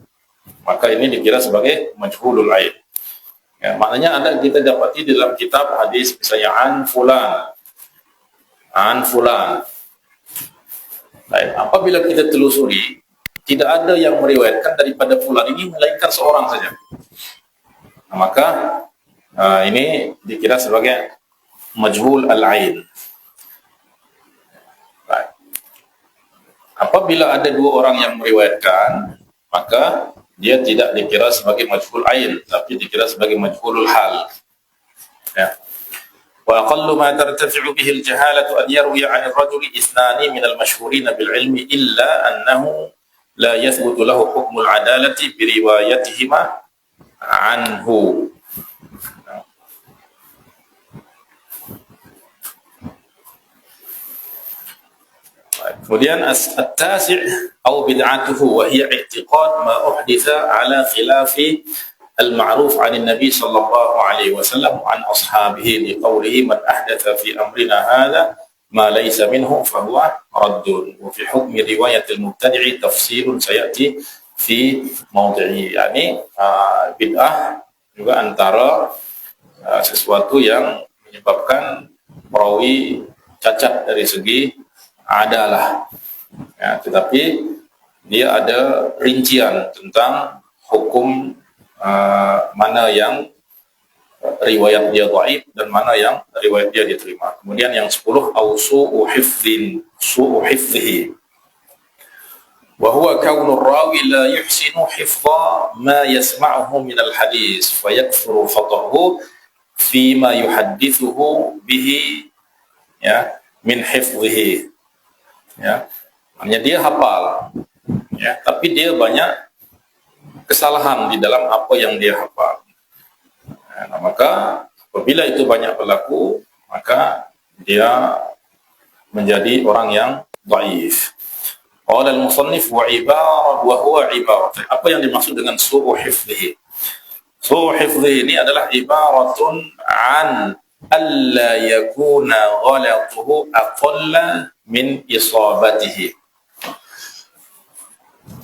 Maka ini dikira sebagai majhulul ain. Ya, maknanya ada kita dapati dalam kitab hadis misalnya an fulan. Baik, apabila kita telusuri, tidak ada yang meriwayatkan daripada fulan ini melainkan seorang saja. Nah, maka ini dikira sebagai majhul al-ain. Baik. Apabila ada dua orang yang meriwayatkan, maka dia tidak dikira sebagai majhul ain, tapi dikira sebagai majhulul hal. Ya. Wa aqallu ma tartafi'u bihi al-jahalatu an yarwi 'an ar-rajuli ithnani min al-mashhurin bil 'ilmi illa annahu la yathbutu lahu hukmu al-'adalati bi riwayatihima 'anhu. Kemudian at-tasi' atau bid'atuhu wa hiya i'tiqad ma uhditha ala khilafi al-ma'ruf 'an an-nabi sallallahu alaihi wasallam 'an ashabihi li qawlihi man ahdatha fi amrina hadha ma laysa minhu fa huwa raddun wa fi hukmi riwayat al-mubtadi'i tafsirun sayati fi mawdi'i. Yani bid'ah juga antara sesuatu yang menyebabkan perawi cacat dari segi adalah, ya, tetapi dia ada rincian tentang hukum mana yang riwayat dia dhaif dan mana yang riwayat dia diterima. Kemudian yang 10 su'u hifdhihi wa huwa kaunu rawi la yuhsinu hifdha ma yasma'uhu min al-hadis fa yakthuru khatahu fi ma yuhaddithuhu bihi, ya, min hifdhihi. Ya, hanya dia hafal, ya, tapi dia banyak kesalahan di dalam apa yang dia hafal. Nah, maka apabila itu banyak berlaku, maka dia menjadi orang yang dhaif. Qala al-musannif wa huwa ibarat. Apa yang dimaksud dengan su'u hifdhihi? Su'u hifdhihi ini adalah ibaratun an alla yakuna ghalatuhu aqalla min isabatihi,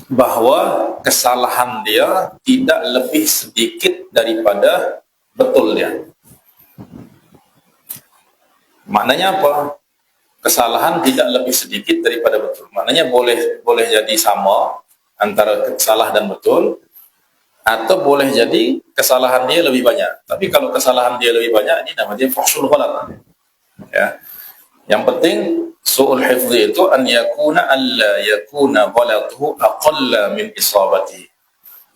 bahwa kesalahan dia tidak lebih sedikit daripada betul dia. Maknanya apa? Kesalahan tidak lebih sedikit daripada betul. Maknanya boleh jadi sama antara salah dan betul, atau boleh jadi kesalahan dia lebih banyak. Tapi kalau kesalahan dia lebih banyak, ini namanya fuhshul ghalat. Ya. Yang penting su'ul hifdhi itu an yakuna alla yakuna ghalatuhu aqalla min isabati.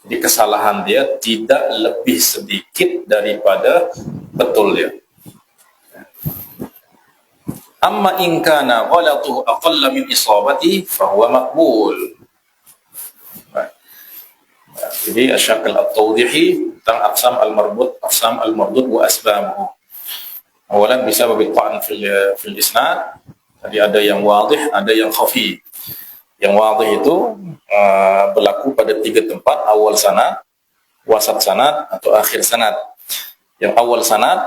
Jadi kesalahan dia tidak lebih sedikit daripada betul dia. Amma in kana ghalatuhu aqalla min isabati fa huwa maqbul. Jadi asyakal at-tawdihi tentang aqsam al-mardud wa asbabuhu. Awalan bisa berbitaan fil isnad. Tadi ada yang wadih, ada yang khafi. Yang wadih itu berlaku pada 3 tempat: awal sanad, wasat sanad, atau akhir sanad. Yang awal sanad,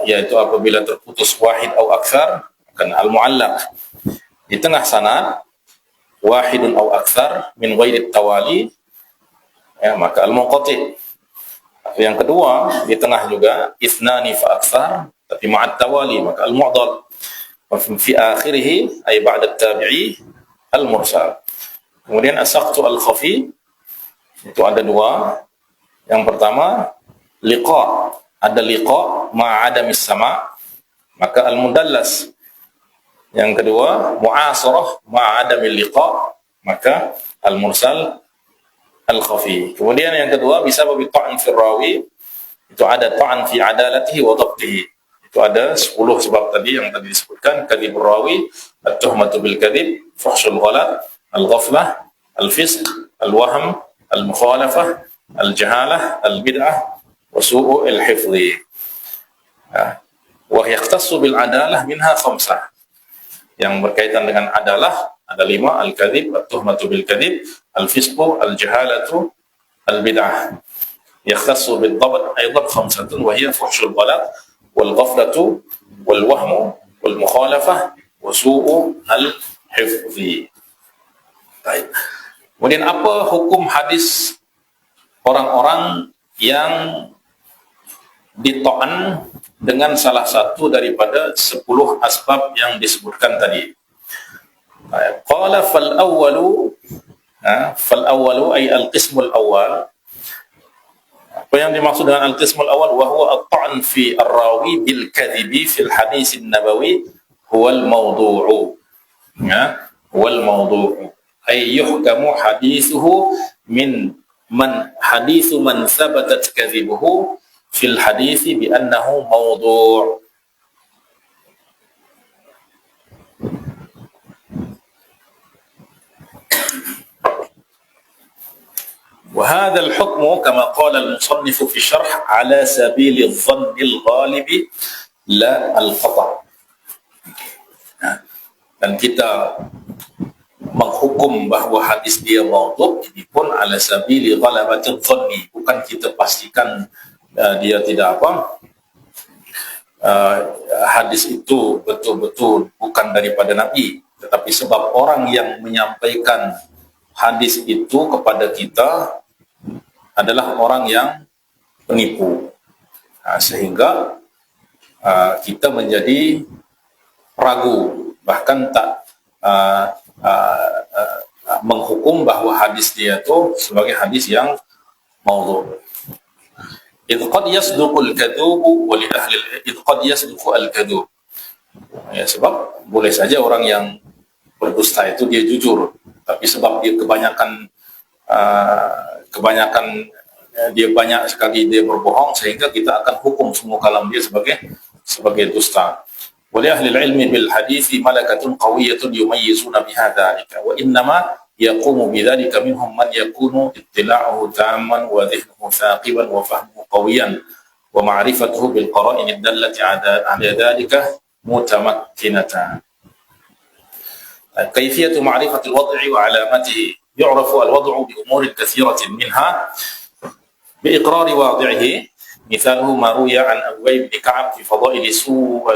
yaitu apabila terputus wahid atau aktsar, akan al-mu'allaq. Di tengah sanad, wahidun atau aktsar min ghairi tawali, ya, maka al-munqati. Yang kedua, di tengah juga ithnani fa aktsar, tapi ma'at tawali, maka al-mu'dal. Wa fi akhirih ay ba'da at-tabi'i al-mursal. Kemudian as-saqtu al-khafi, itu ada 2. Yang pertama, liqa, ada liqa ma'adamis sama', maka al-mudallas. Yang kedua, mu'asarah ma'adamil liqa, maka al-mursal al-khafi. Kemudian yang kedua, bisa babi ta'an fi rawi, itu ada ta'an fi adalatihi wa dhabtihi. Itu ada 10 sebab tadi yang tadi disebutkan: kadhibur rawi, at-tuhmatu bil kadhib, fuhshul ghalat, al-ghaflah, al-fisq, al-wahm, al-mukhalafah, al-jahalah, al-bid'ah, wa su'u al-hifdhi. Wa yakhtassu bil adalah minha 5. Yang berkaitan dengan adalah ada 5: al-kadhib, at-tuhmatu bil kadhib, al-fisqu, al-jahalatu, al-bid'ah. Yakhtassu bil dhabt aidan 5, wa hiya fuhshul ghalat, wal ghaflatu wal wahmu wal mukhalafah wa su'u al hifzi. Baik. Kemudian apa hukum hadis orang-orang yang dito'an dengan salah satu daripada 10 asbab yang disebutkan tadi? Qala fal awwalu ay al-qismul awal. Apa yang dimaksud dengan al-qismul awal? Wa huwa at-ta'n fi ar-rawi bil kadhibi fil hadis an-nabawi huwa al-mawdu'u. Huwa al-mawdu'u ay yuhkamu hadithuhu hadithu man thabatat kadhibuhu fil hadithi bi annahu mawdu'. وهذا الحكم كما قال المصنف في الشرح على سبيل الظن الغالب لا القطع. Dan kita menghukum bahawa hadis dia maudhu' ini pun ala sabili ghalabatil dhanni, bukan kita pastikan dia tidak hadis itu betul-betul bukan daripada Nabi, tetapi sebab orang yang menyampaikan hadis itu kepada kita adalah orang yang penipu, sehingga kita menjadi ragu, bahkan tak menghukum bahawa hadis dia itu sebagai hadis yang maudhu'. Idh qad yasduqul kadhub wa li ahli idh qad yasduqu al-kadhub. Ya, sebab boleh saja orang yang berdusta itu dia jujur, tapi sebab dia kebanyakan dia banyak sekali dia berbohong, sehingga kita akan hukum semua kalam dia sebagai dusta. Wa li ahli al-ilmi bil hadithi malakatun qawiyyatun yumayyizuna biha dhalika wa innama yaqumu bidzalika minhum man yakunu ittila'uhu tamman wa dhihnuhu thaqiban wa fahmuhu qawiyan wa ma'rifatuhu bil qara'in ad-dallati 'ala dhalika mutamakkinatan. كيفية معرفة الوضع وعلامته يعرف الوضع بأمور كثيرة منها بإقرار واضعه، مثاله ما روي عن أبي بن كعب في فضائل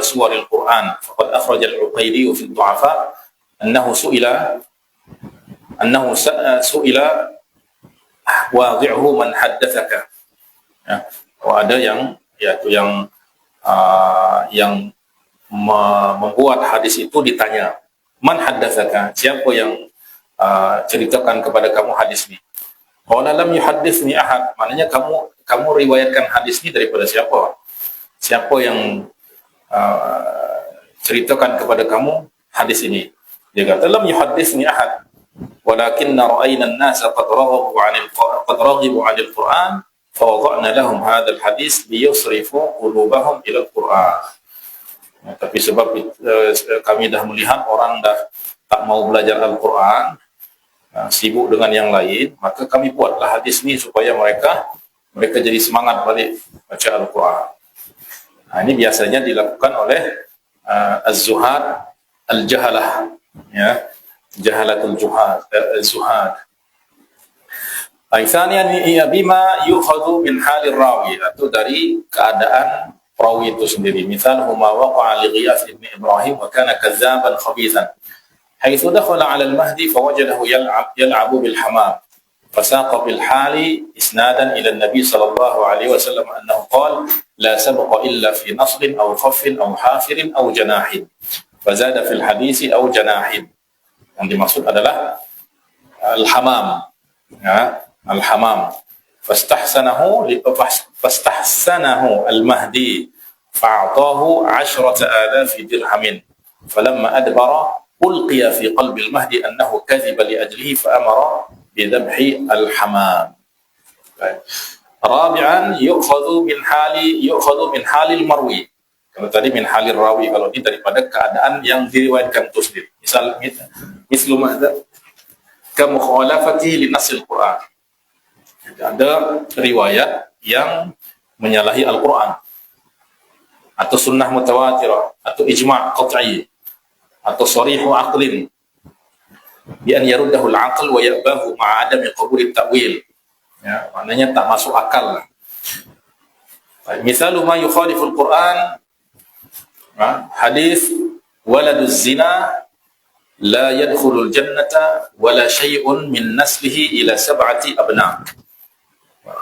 سور القرآن، فقد أخرج العقيلي في الضعفاء أنه سئل واضعه من حدثك. Ada yang membuat hadis itu ditanya, man haddatsaka, siapa yang ceritakan kepada kamu hadis ini? Qala lam yuhadditsni ahad, maknanya kamu riwayatkan hadis ini daripada siapa? Siapa yang ceritakan kepada kamu hadis ini? Dia kata lam yuhadditsni ahad, walakinna ra'ayna an-nasa qad raghabu 'anil Qur'an fa wada'na lahum hadzal hadis liyusrifu qulubahum ila al-Qur'an. Tapi sebab kami dah melihat orang dah tak mau belajar Al-Quran, sibuk dengan yang lain, maka kami buatlah hadis ni supaya mereka jadi semangat balik baca Al-Quran. Ini biasanya dilakukan oleh az-zuhad al-jahalah, ya, jahalatul zuhad. Aitsanian bima yukhadhu min halir rawi, atau dari keadaan perawi itu sendiri. Misal huma waqa'a li Ghiyath ibn Ibrahim wa kana kadzaban khabithan haitsu dakhala 'ala al-Mahdi fawajadahu yal'abu bil hamam fasaqa bil hali isnadan ila an-nabi sallallahu alaihi wasallam annahu qala la sabqa illa fi nasbin aw khaffin aw hafirin aw janahin fazada fil hadisi aw janahin. Yang dimaksud adalah al-hamam, ya, al-hamam. فاستحسنه المهدي فأعطاه 10,000 درهم فلما أدبر ألقي في قلب المهدي أنه كذب لأجله فأمر بذبح الحمام. رابعا يؤخذ من حال المروي. Kalau tadi min halir rawi, kalau ini daripada keadaan yang diriwayatkan itu sendiri. Mislu ka mukhalafati li nasil Quran. Ada riwayat yang menyalahi Al-Quran, atau sunnah mutawatirah, atau ijma' qat'i, atau sarihu aqlin bi an yaruddahu al-aql wa ya'bahu ma'a adami qabuli at-ta'wil. Ya, maknanya tak masuk akal. Misalu ma yukhalifu al-Quran Hadis waladuz zina la yadkhulul jannata wala syai'un min naslihi ila sab'ati abna.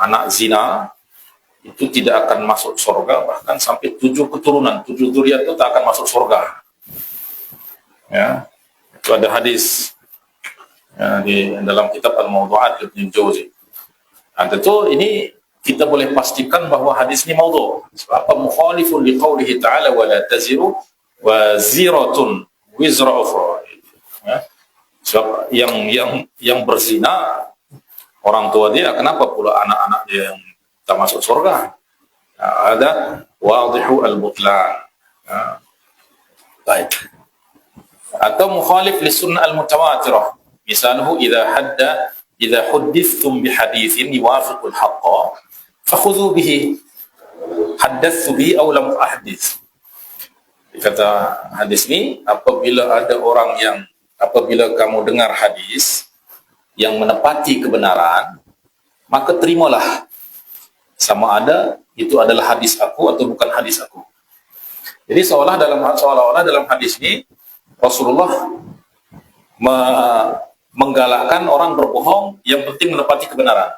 Anak zina itu tidak akan masuk surga, bahkan sampai 7 keturunan, 7 zuriat itu tak akan masuk surga. Ya, itu ada hadis ya, di dalam kitab Al-Mawdu'at Ibn Jauzi. Tentu ini kita boleh pastikan bahwa hadis ini maudhu'. Sebab apa? Mukhalifun liqaulihi ta'ala wa la taziru wa ziratun wizra ukhra. Ya. Sebab yang berzina orang tua dia, kenapa pula anak-anak dia yang tak masuk surga? Ada wadihu al-butlan. Baik. Atau mukhalif li sunnah al-mutawatirah. Misalnya idza huddithtum bi haditsin yuwafiqu al-haqqa fakhudhu bihi haddatsu bihi aw lam ahdits. Kata hadis ini, apabila kamu dengar hadis yang menepati kebenaran, maka terimalah, sama ada itu adalah hadis aku atau bukan hadis aku. Jadi seolah-olah dalam hadis ini Rasulullah menggalakkan orang berbohong, yang penting menepati kebenaran.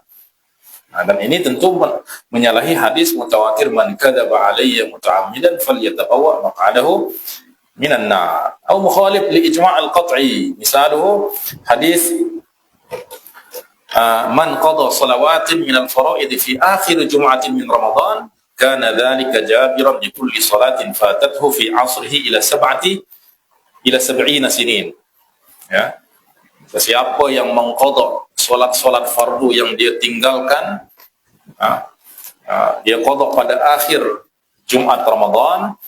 Dan ini tentu menyalahi hadis mutawatir, man kadzaba alayya muta'ammidan falyatabawwa maq'adahu minan nar. Atau mukhalif li ijma' al-qat'i. Misaluhu hadis man qada salawatin min al-fara'id fi akhir jum'atin min Ramadan kana dhalika jabiran li kulli salatin fatathu fi 'asrihi ila 70 sinin. Ya. Siapa yang mengqada solat fardu yang dia tinggalkan, dia qada pada akhir Jumat Ramadan,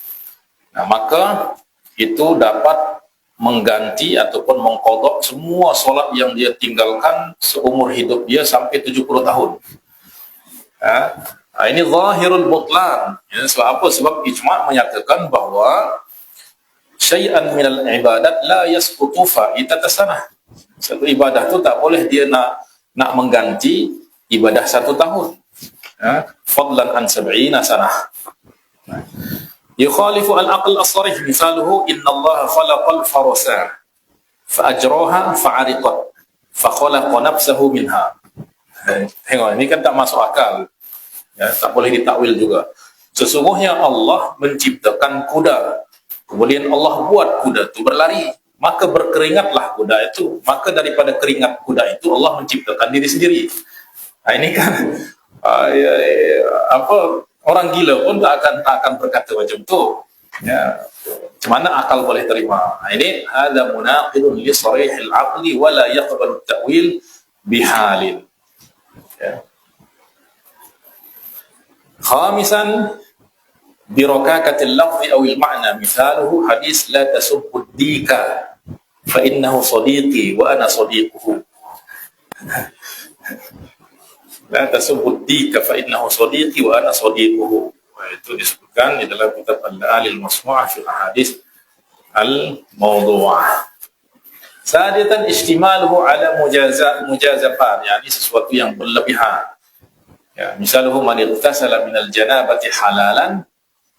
maka itu dapat mengganti ataupun mengqada semua solat yang dia tinggalkan seumur hidup dia sampai 70 tahun. Ini zahirul butlan. Ya, sebab apa? Sebab ijma' menyatakan bahwa syai'an minal ibadat la yasqutu fa'itata sanah. Satu ibadah itu tak boleh dia nak mengganti ibadah 1 tahun. Fadlan an 70 sanah. Yukhalifu al-aql as-sarih, misaluhu inna Allah khalaqal farasa fa'ajraha fa'ariqat fa khalaqa nafsahu minha. Tengok, ini kan tak masuk akal. Ya, tak boleh ditakwil juga. Sesungguhnya Allah menciptakan kuda, kemudian Allah buat kuda itu berlari, maka berkeringatlah kuda itu, maka daripada keringat kuda itu Allah menciptakan diri sendiri. Ini kan orang gila pun tak akan berkata macam tu. Ya, macam mana akal boleh terima? Ini ada munaqidun li sarihil aqli wa la yaqbalu at-ta'wil bihalin. Ya. Khamisan birokakatil lafzi awil ma'na, misaluhu hadis la tasubbu dika fa innahu sadiqi wa ana sadiquhu. La tasubbu dika fa innahu sadiqi wa ana sadiquhu. Itu disebutkan di dalam kitab Al-Alil Masmu'ah fi Ahadits Al-Mawdu'ah. Sadatan istimaluhu ala mujazafat, yakni sesuatu yang berlebihan. Ya, misaluhu man ightasala minal janabati halalan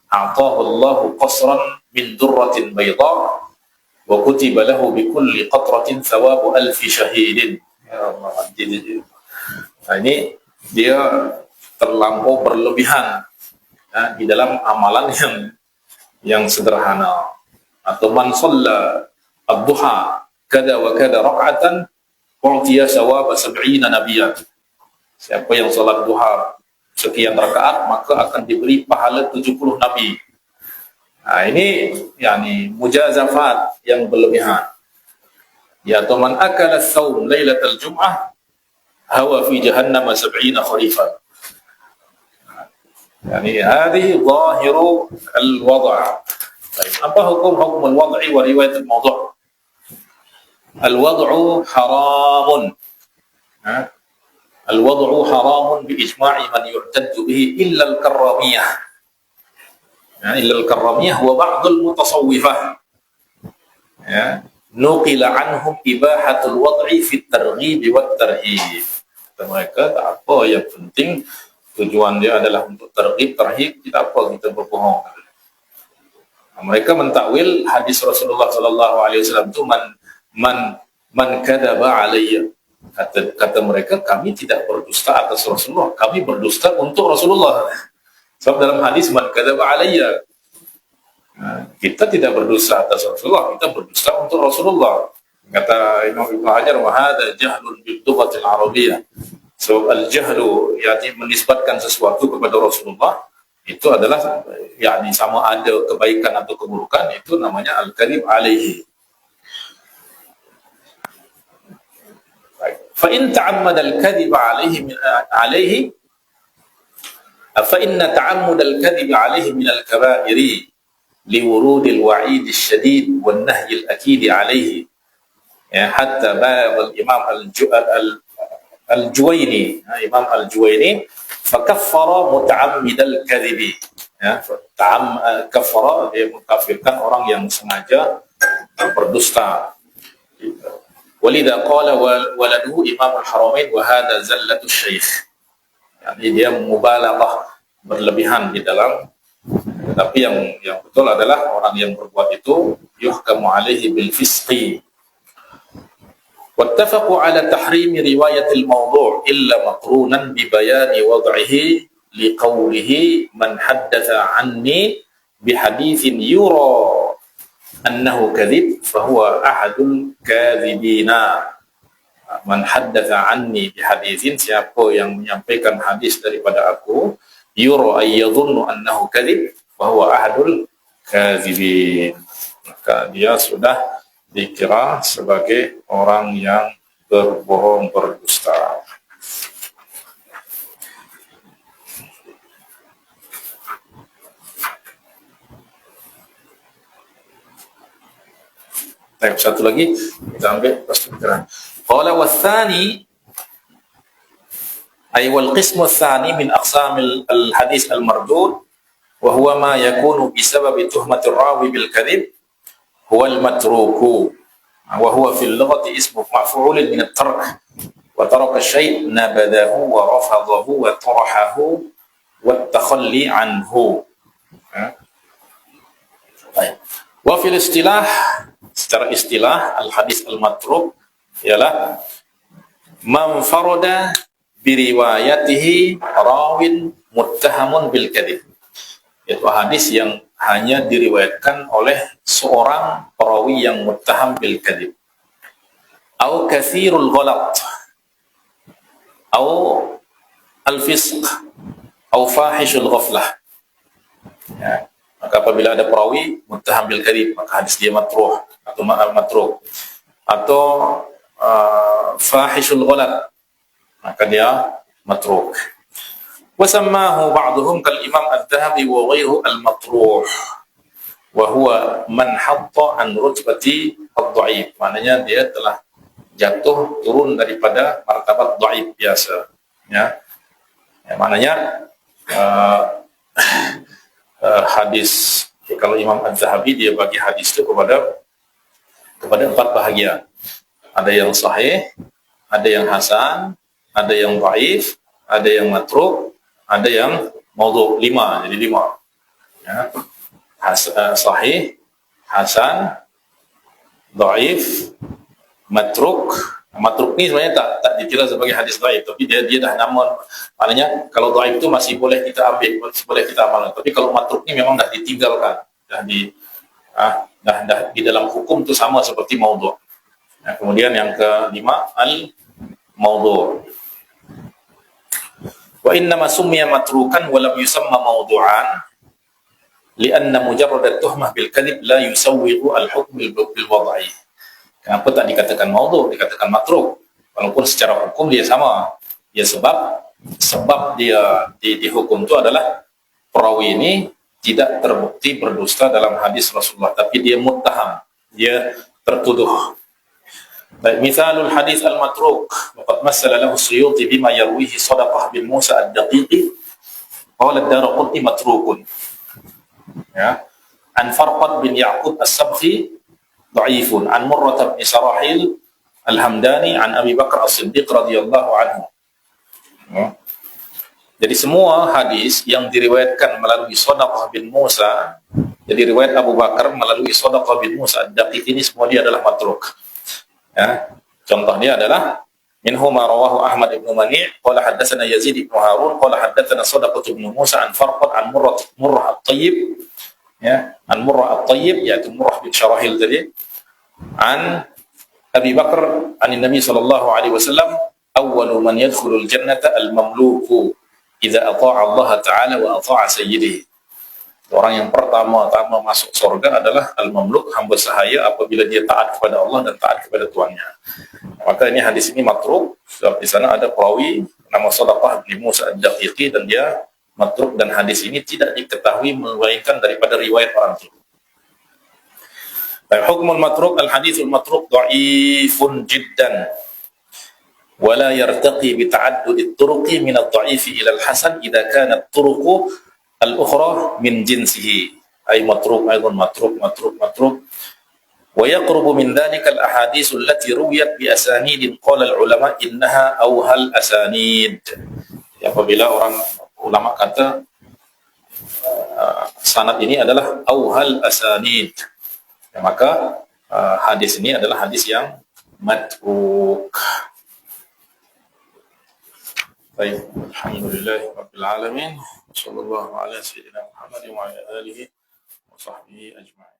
a'tahu Allahu qasran min durratin bayda wa kutiba lahu bi kulli qatratin thawabu alfi syahidin. Ya Allah, ini dia terlampau berlebihan di dalam amalan yang sederhana. Atau man shalla ad-duha kada wa kada rak'atan u'tiya thawaba 70 nabiyyan. Siapa yang salat duha sekian rakaat maka akan diberi pahala 70 nabi. Ini yakni mujazafat yang berlebihan. Ya, man akala as-sawm lailatal jum'ah hawa fi jahannam 70 kharifan. Yani hadhihi zahiru al-wad'. Baik, apa hukum al-wad'i wa riwayat al-mawdu'? Al-wad'u haramun. Al-wad'u haramun bi ijma'i man yu'taddu bihi illa al-karramiyah. Ya, illa al-karramiyah wa ba'dul mutasawwifah. Ya, nuqila anhum ibahatul wad'i fi at-targhib wa at-tarhib. Mereka tak apa, yang penting tujuan dia adalah untuk targhib, tarhib, tidak apa kita berbohong. Mereka mentakwil hadis Rasulullah sallallahu alaihi wasallam itu man kadzaba alayya. Kata mereka, kami tidak berdusta atas Rasulullah, kami berdusta untuk Rasulullah. Sebab dalam hadis man kadzaba alayya, kita tidak berdusta atas Rasulullah, kita berdusta untuk Rasulullah. Kata Imam Ibnu Hajar, wa hadza jahlun bil lughatil arabiyyah. So al-jahlu yakni menisbatkan sesuatu kepada Rasulullah itu adalah yakni sama ada kebaikan atau keburukan, itu namanya al-kadhib alaihi. Fa in ta'ammada al-kadhib alaihi fa inna ta'ammud al-kadhib alaihi min al-kaba'iri liwurud al-wa'id al-shadid wan nahy al-akid alaihi. Ya, hatta balagha al-imam al-Juwayni, Imam al-Juwayni fakaffara muta'ammid al-kadhibi, ya, kaffara, dia mengkafirkan orang yang sengaja berdusta. Walidha qala waladuhu Imam al-Haramain wa hadha zallatu syekh, yani dia mubalaghah, berlebihan di dalam, tapi yang betul adalah orang yang berbuat itu yuhkamu alaihi bil fisqi. واتفقوا على تحريم رواية الموضوع إلا مقرونا ببيان وضعه لقوله من حدث عني بحديث يرى أنه كذب فهو أحد الكاذبين. Man haddatha anni bihaditsin, siapa yang menyampaikan hadis daripada aku, yura ay yadhunnu annahu kadhib wa huwa ahadul kadzibin, maka dia sudah dikira sebagai orang yang berbohong, berdusta. Baik, satu lagi kita ambil pasti pikiran. Qala watsani ay wal qismu tsani min aqsamil al hadis al mardud wa huwa ma yakunu bisababi tuhmatir rawi bil kadhib huwa al matruku wa huwa fil lughati ismu maf'ulin min at-tark wa taraka syai' nabadahu wa rafadahu wa tarahahu wa at-takhalli anhu. Baik. Wa fil istilah, secara istilah al hadis al matruk ialah man farada bi riwayatihi rawin muttahamun bil kadhib, yaitu hadis yang hanya diriwayatkan oleh seorang perawi yang muttaham bil kadhib, au katsirul ghalat, au al fisq, au fahishul ghaflah. Ya, maka apabila ada perawi muttaham bil kadhib, maka hadis dia matruh atau matruk, atau fahishul ghalat, maka dia matruk. وسماه بعضهم كالإمام الذهبي وغيره المطروح وهو من حط عن رتبة الضعيف, maknanya dia telah jatuh turun daripada martabat dhaif biasa, ya, maknanya hadis, kalau Imam Az-Zahabi dia bagi hadis itu kepada 4 bahagian. Ada yang sahih, ada yang hasan, ada yang dhaif, ada yang matruk, ada yang maudhu', 5, jadi 5. Ya. Sahih, hasan, dhaif, matruk. Matruk ni sebenarnya tak dikira sebagai hadis dhaif, tapi dia dah nama, maknanya kalau dhaif itu masih boleh kita ambil, masih boleh kita amalkan. Tapi kalau matruk ni memang dah ditinggalkan, dah di dalam hukum itu sama seperti maudhu'. Ya, kemudian yang kelima al-maudhu'. Wa innama summiya matrukan wa lam yusamma mawdu'an li'anna mujarrad at-tuhmah bil kadhib la yusawwiqu al-hukm bil wad'i. Kenapa tak dikatakan maudhu', dikatakan matruk, walaupun secara hukum dia sama? Ya sebab dia dihukum itu adalah perawi ini tidak terbukti berdusta dalam hadis Rasulullah, tapi dia muttaham, dia tertuduh. Baik, misalul hadis al-matruk waqad massala lahu Suyuti bima yarwihi Sadaqah bin Musa ad-Daqiqi qala ad-Daraqutni matrukun, ya, an Farqad bin Ya'qub as-Sabkhi dha'ifun, an Murrah bin Sarahil al-Hamdani an Abi Bakar as-Siddiq radhiyallahu anhu. Ya. Jadi semua hadis yang diriwayatkan melalui Sadaqah bin Musa Jadi riwayat Abu Bakar melalui Shadaqah bin Musa ad-Daqiq ini semua dia adalah matruk. Ya. Contohnya adalah minhu ma rawahu Ahmad ibn Mani' qala haddatsana Yazid ibn Harun qala haddatsana Shadaqah bin Musa an Farqad an Murrah at-Tayyib, ya, an Murrah at-Tayyib yaitu Murrah bin Syarahil tadi, an Abi Bakar an Nabi sallallahu alaihi wasallam awwalu man yadkhulul jannata al-mamluku idza ata'a Allah ta'ala wa ata'a sayyidihi. Orang yang pertama-tama masuk surga adalah al-mamluk, hamba sahaya, apabila dia taat kepada Allah dan taat kepada tuannya. Maka ini hadis ini matruk, sebab di sana ada perawi nama Shadaqah bin Musa ad-Daqiqi dan dia matruk, dan hadis ini tidak diketahui melainkan daripada riwayat orang itu. Hukumul matruk, al-hadithul matruk dha'ifun jiddan wa la yartaqi bi ta'addud turuqi min ad-dha'ifi ila al-hasan idza kanat turuqu al-ukhra min jinsihi, ay matruk aidan matruk wa yaqrubu min dhalika al-ahadits allati ruwiyat bi asanid qala al-ulama innaha awhal asanid. Apabila orang ulama kata sanad ini adalah awhal asanid, ya, maka hadis ini adalah hadis yang matruk. Baik, alhamdulillahirabbil alamin. Sallallahu ala sayyidina Muhammad wa ala alihi wa sahbihi ajma'in.